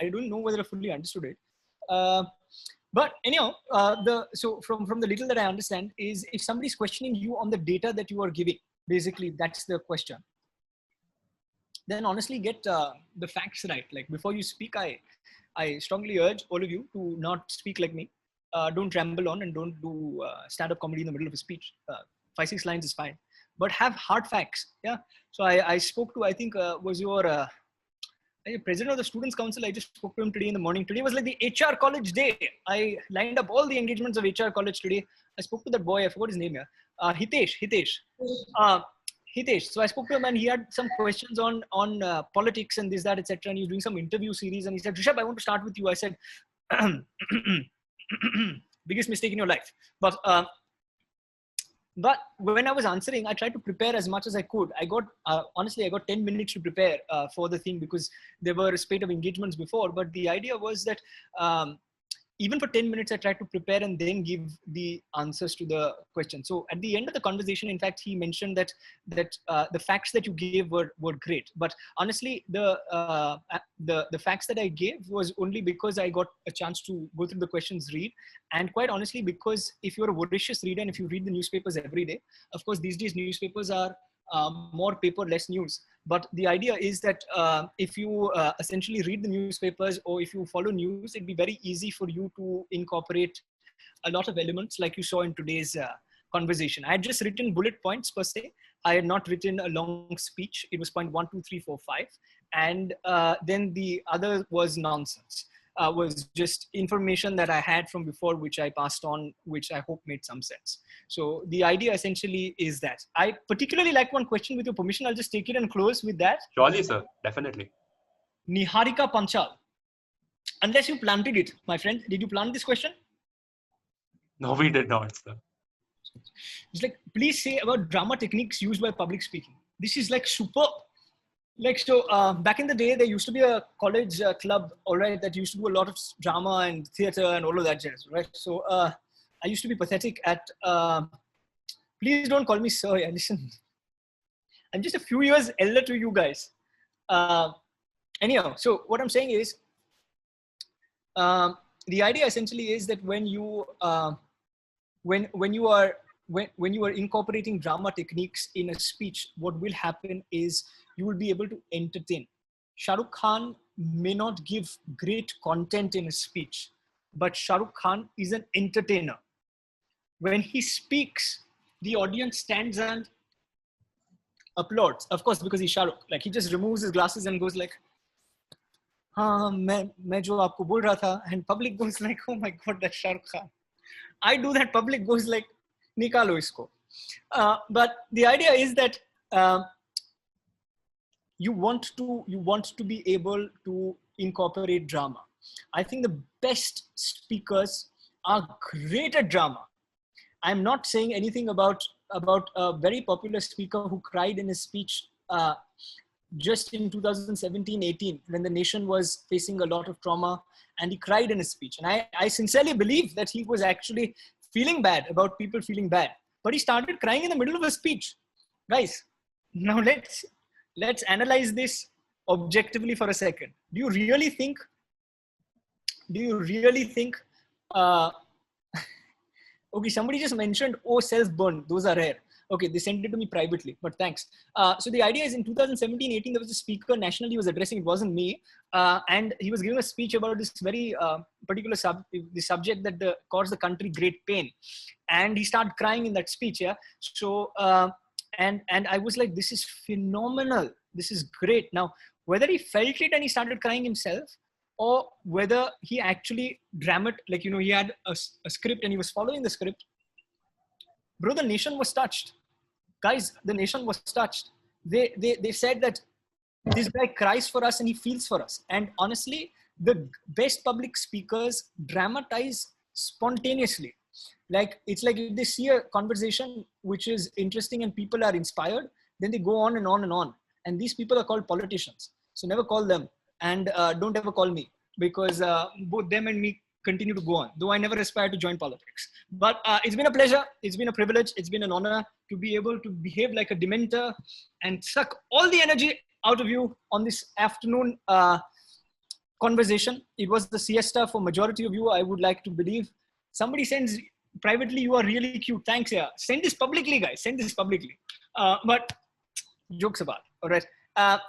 don't know whether I fully understood it. But anyhow, so from the little that I understand is, if somebody's questioning you on the data that you are giving, basically that's the question. Then honestly get the facts right. Like before you speak, I strongly urge all of you to not speak like me. Don't ramble on and don't do stand-up comedy in the middle of a speech. 5-6 lines is fine, but have hard facts. Yeah. So I spoke to, I think was your president of the Students' Council. I just spoke to him today in the morning. Today was like the HR college day. I lined up all the engagements of HR college today. I spoke to that boy. I forgot his name. Yeah. Hitesh. Hitesh. So I spoke to him and he had some questions on politics and this, that, etc. And he's doing some interview series. And he said, Rishabh, I want to start with you. I said, biggest mistake in your life. But when I was answering, I tried to prepare as much as I could. I got, honestly, I got 10 minutes to prepare for the thing because there were a spate of engagements before. But the idea was that even for 10 minutes, I tried to prepare and then give the answers to the question. So at the end of the conversation, in fact, he mentioned that the facts that you gave were great. But honestly, the facts that I gave was only because I got a chance to go through the questions, read. And quite honestly, because if you're a voracious reader and if you read the newspapers every day, of course, these days newspapers are more paper, less news. But the idea is that if you essentially read the newspapers or if you follow news, it'd be very easy for you to incorporate a lot of elements like you saw in today's conversation. I had just written bullet points per se. I had not written a long speech. It was point 1, 2, 3, 4, 5. And then the other was nonsense. Was just information that I had from before, which I passed on, which I hope made some sense. So the idea essentially is that. I particularly like one question. With your permission, I'll just take it and close with that. Surely, sir. Definitely. Niharika Panchal. Unless you planted it, my friend. Did you plant this question? No, we did not, sir. It's like, please say about drama techniques used by public speaking. This is like superb. Like, so back in the day, there used to be a college club, all right, that used to do a lot of drama and theater and all of that jazz, right? So I used to be pathetic at, please don't call me sir, yeah, listen. I'm just a few years elder to you guys. Anyhow, so what I'm saying is, the idea essentially is that when you when you are incorporating drama techniques in a speech, what will happen is you will be able to entertain. Shah Rukh Khan may not give great content in a speech, but Shah Rukh Khan is an entertainer. When he speaks, the audience stands and applauds. Of course, because he's Shah Rukh. Like, he just removes his glasses and goes like, मैं जो आपको बोल रहा था, and public goes like, oh my God, that's Shah Rukh Khan. I do that, public goes like, nikalo isko. But the idea is that you want to be able to incorporate drama. I think the best speakers are great at drama. I'm not saying anything about a very popular speaker who cried in his speech just in 2017-18 when the nation was facing a lot of trauma, and he cried in his speech. And I sincerely believe that he was actually feeling bad about people feeling bad, but he started crying in the middle of a speech. Guys, now let's analyze this objectively for a second. Do you really think okay, somebody just mentioned, oh, self-burn, those are rare. Okay, they sent it to me privately, but thanks. So the idea is in 2017-18, there was a speaker nationally he was addressing, it wasn't me, and he was giving a speech about this very particular subject that caused the country great pain. And he started crying in that speech, yeah? So, and I was like, this is phenomenal. This is great. Now, whether he felt it and he started crying himself, or whether he actually like, you know, he had a script and he was following the script, bro, the nation was touched. Guys, the nation was touched. They said that this guy cries for us and he feels for us. And honestly, the best public speakers dramatize spontaneously. Like, it's like if they see a conversation which is interesting and people are inspired, then they go on and on and on. And these people are called politicians. So never call them, and don't ever call me, because both them and me continue to go on, though I never aspire to join politics. But it's been a pleasure. It's been a privilege. It's been an honor to be able to behave like a dementor and suck all the energy out of you on this afternoon conversation. It was the siesta for majority of you, I would like to believe. Somebody sends privately, you are really cute. Thanks, yeah. Send this publicly, guys. Send this publicly. But jokes apart. All right.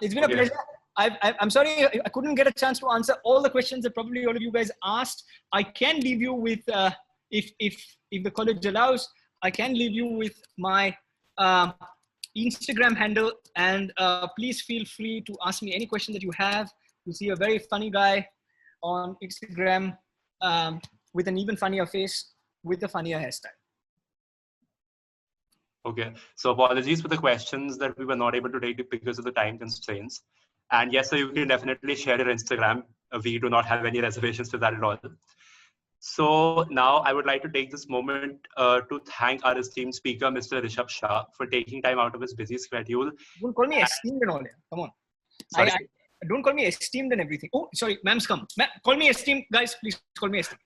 It's been a pleasure. I'm sorry I couldn't get a chance to answer all the questions that probably all of you guys asked. I can leave you with, if the college allows, I can leave you with my Instagram handle, and please feel free to ask me any question that you have. You see a very funny guy on Instagram with an even funnier face with a funnier hairstyle. Okay, so apologies for the questions that we were not able to take because of the time constraints. And yes, sir, you can definitely share your Instagram. We do not have any reservations to that at all. So now I would like to take this moment to thank our esteemed speaker, Mr. Rishabh Shah, for taking time out of his busy schedule. Don't call me esteemed and all. Yeah. Come on. Sorry? Don't call me esteemed and everything. Oh, sorry, ma'am's come. Call me esteemed, guys. Please call me esteemed.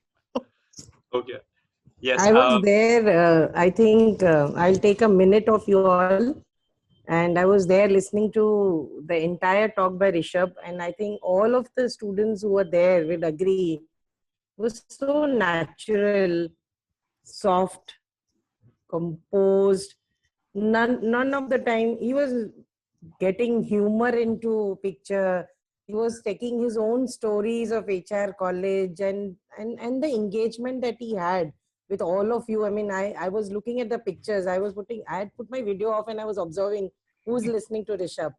Okay. Yes. I was there. I think I'll take a minute of you all. And I was there listening to the entire talk by Rishabh. And I think all of the students who were there will agree. It was so natural, soft, composed. None of the time he was getting humor into picture. He was taking his own stories of HR college and the engagement that he had with all of you. I mean, I was looking at the pictures. I had put my video off and I was observing who's listening to Rishabh.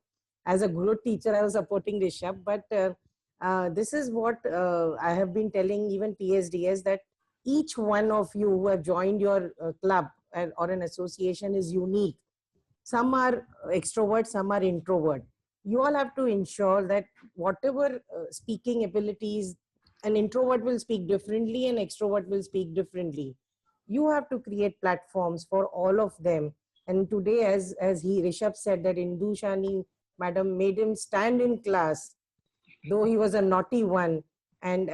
As a good teacher, I was supporting Rishabh. But this is what I have been telling even PSDS, that each one of you who have joined your club or an association is unique. Some are extrovert, some are introvert. You all have to ensure that whatever speaking abilities, an introvert will speak differently, an extrovert will speak differently. You have to create platforms for all of them. And today, as Rishabh said, that Indu Shani madam made him stand in class, though he was a naughty one. And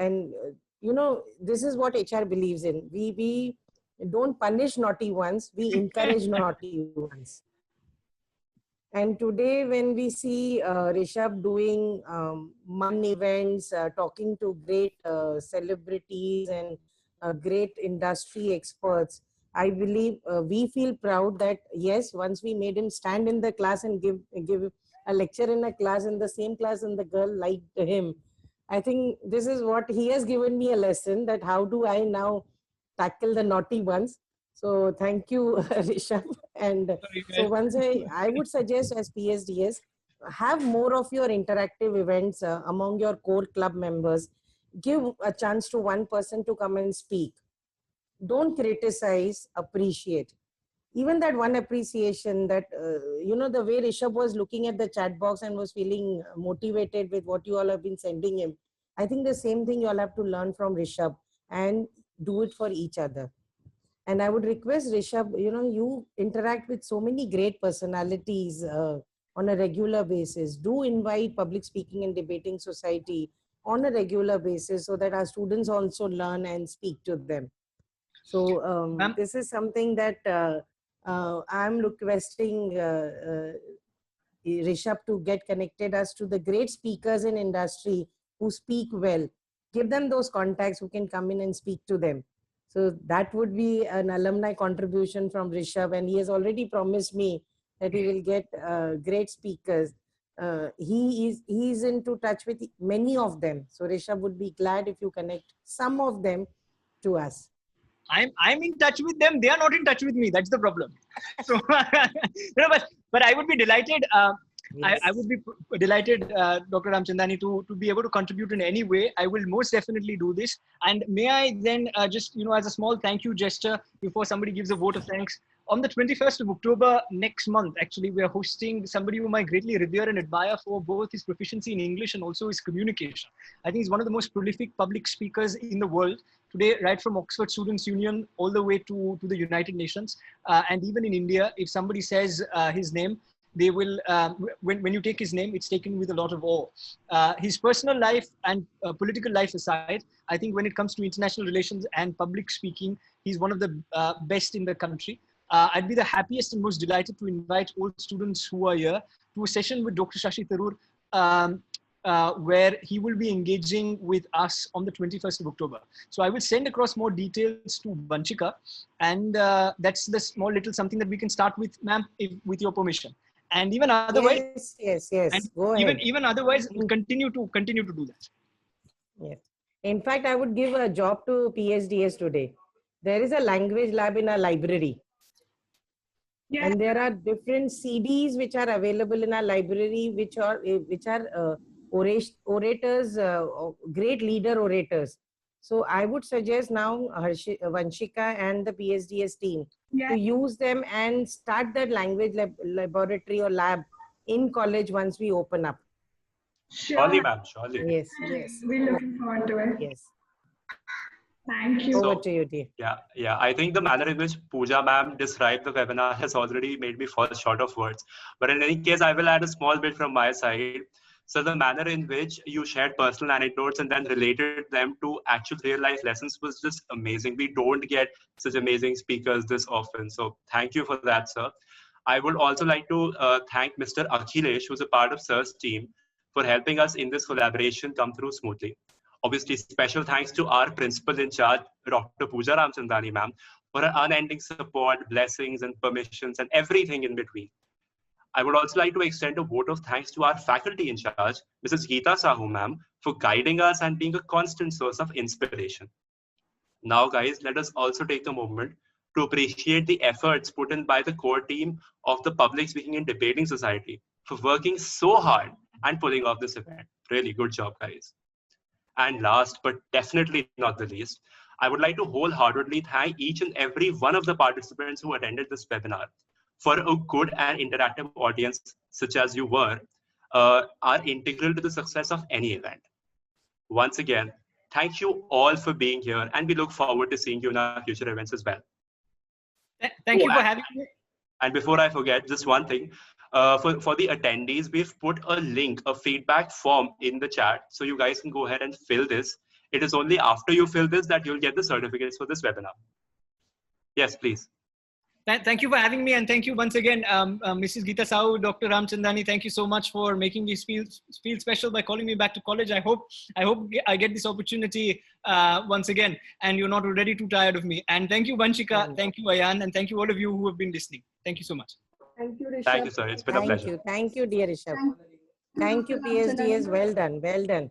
you know, this is what HR believes in. We don't punish naughty ones, we encourage naughty ones. And today, when we see Rishabh doing MUN events, talking to great celebrities and great industry experts, I believe we feel proud that, yes, once we made him stand in the class and give a lecture in a class, in the same class, and the girl liked him. I think this is what he has given me a lesson, that how do I now tackle the naughty ones. So thank you, Rishabh. And so once I would suggest as PSDS, have more of your interactive events among your core club members. Give a chance to one person to come and speak. Don't criticize, appreciate. Even that one appreciation, that, you know, the way Rishabh was looking at the chat box and was feeling motivated with what you all have been sending him. I think the same thing you all have to learn from Rishabh and do it for each other. And I would request Rishabh, you know, you interact with so many great personalities on a regular basis. Do invite Public Speaking and Debating Society on a regular basis so that our students also learn and speak to them. So this is something that I'm requesting Rishabh to get connected us to the great speakers in industry who speak well. Give them those contacts who can come in and speak to them. So that would be an alumni contribution from Rishabh, and he has already promised me that he will get great speakers. He is into touch with many of them. So Rishabh would be glad if you connect some of them to us. I'm in touch with them. They are not in touch with me. That's the problem. So, you know, but I would be delighted. Yes. I would be delighted, Dr. Ramchandani, to be able to contribute in any way. I will most definitely do this. And may I then just, you know, as a small thank you gesture before somebody gives a vote of thanks, on the 21st of October next month, actually, we are hosting somebody whom I greatly revere and admire for both his proficiency in English and also his communication. I think he's one of the most prolific public speakers in the world today, right from Oxford Students' Union all the way to the United Nations. And even in India, if somebody says his name, they will, when you take his name, it's taken with a lot of awe. His personal life and political life aside, I think when it comes to international relations and public speaking, he's one of the best in the country. I'd be the happiest and most delighted to invite all students who are here to a session with Dr. Shashi Tharoor, where he will be engaging with us on the 21st of October. So I will send across more details to Vanshika, and that's the small little something that we can start with, ma'am, with your permission. And even otherwise, yes. Go ahead. Even otherwise, continue to do that. Yes. In fact, I would give a job to PSDS today. There is a language lab in our library. Yeah. And there are different CDs which are available in our library, which are orators, great leader orators. So I would suggest now Vanshika and the PSDS team Yeah. to use them and start that language laboratory or lab in college once we open up. Surely, Sure. ma'am, surely. Yes, yes. We're looking forward to it. Yes. Thank you. Over So, to you, dear. yeah. I think the manner in which Pooja ma'am described the webinar has already made me fall short of words. But in any case, I will add a small bit from my side. So the manner in which you shared personal anecdotes and then related them to actual real life lessons was just amazing. We don't get such amazing speakers this often. So thank you for that, sir. I would also like to thank Mr. Akhilesh, who's a part of sir's team, for helping us in this collaboration come through smoothly. Obviously, special thanks to our principal in charge, Dr. Pooja Ramchandani ma'am, for her unending support, blessings, and permissions, and everything in between. I would also like to extend a vote of thanks to our faculty in charge, Mrs. Geeta Sahu ma'am, for guiding us and being a constant source of inspiration. Now, guys, let us also take a moment to appreciate the efforts put in by the core team of the Public Speaking and Debating Society for working so hard and pulling off this event. Really good job, guys. And last, but definitely not the least, I would like to wholeheartedly thank each and every one of the participants who attended this webinar. For a good and interactive audience, such as you were, are integral to the success of any event. Once again, thank you all for being here, and we look forward to seeing you in our future events as well. Thank you for having me. And before I forget, just one thing, for the attendees, we've put a link, a feedback form in the chat, so you guys can go ahead and fill this. It is only after you fill this that you'll get the certificates for this webinar. Yes, please. Thank you for having me, and thank you once again, Mrs. Geeta Sahu, Dr. Ramchandani. Thank you so much for making me feel special by calling me back to college. I hope I get this opportunity once again, and you're not already too tired of me. And thank you, Vanshika. Thank you, Ayan, and thank you all of you who have been listening. Thank you so much. Thank you, Rishabh. Thank you, sir. It's been a pleasure. Thank you, dear Rishabh. Thank you, PSDS. Well done, well done.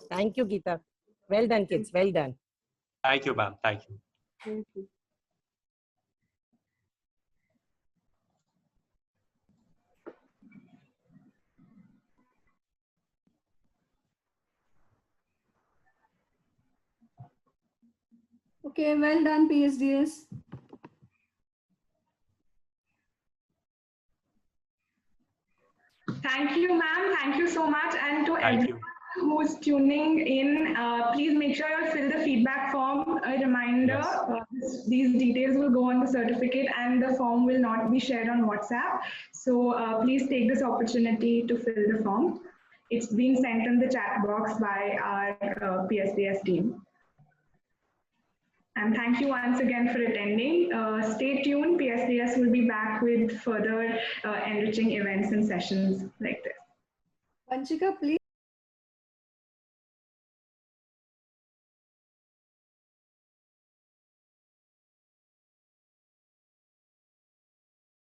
Thank you, Geeta. Well done, kids. Well done. Thank you, ma'am. Thank you. Thank you. Okay, well done, PSDS. Thank you, ma'am. Thank you so much. And to Thank everyone who's tuning in, please make sure you fill the feedback form. A reminder, Yes. these details will go on the certificate and the form will not be shared on WhatsApp. So please take this opportunity to fill the form. It's been sent in the chat box by our PSDS team. And thank you once again for attending. Stay tuned. PSDS will be back with further enriching events and sessions like this. Vanshika, please.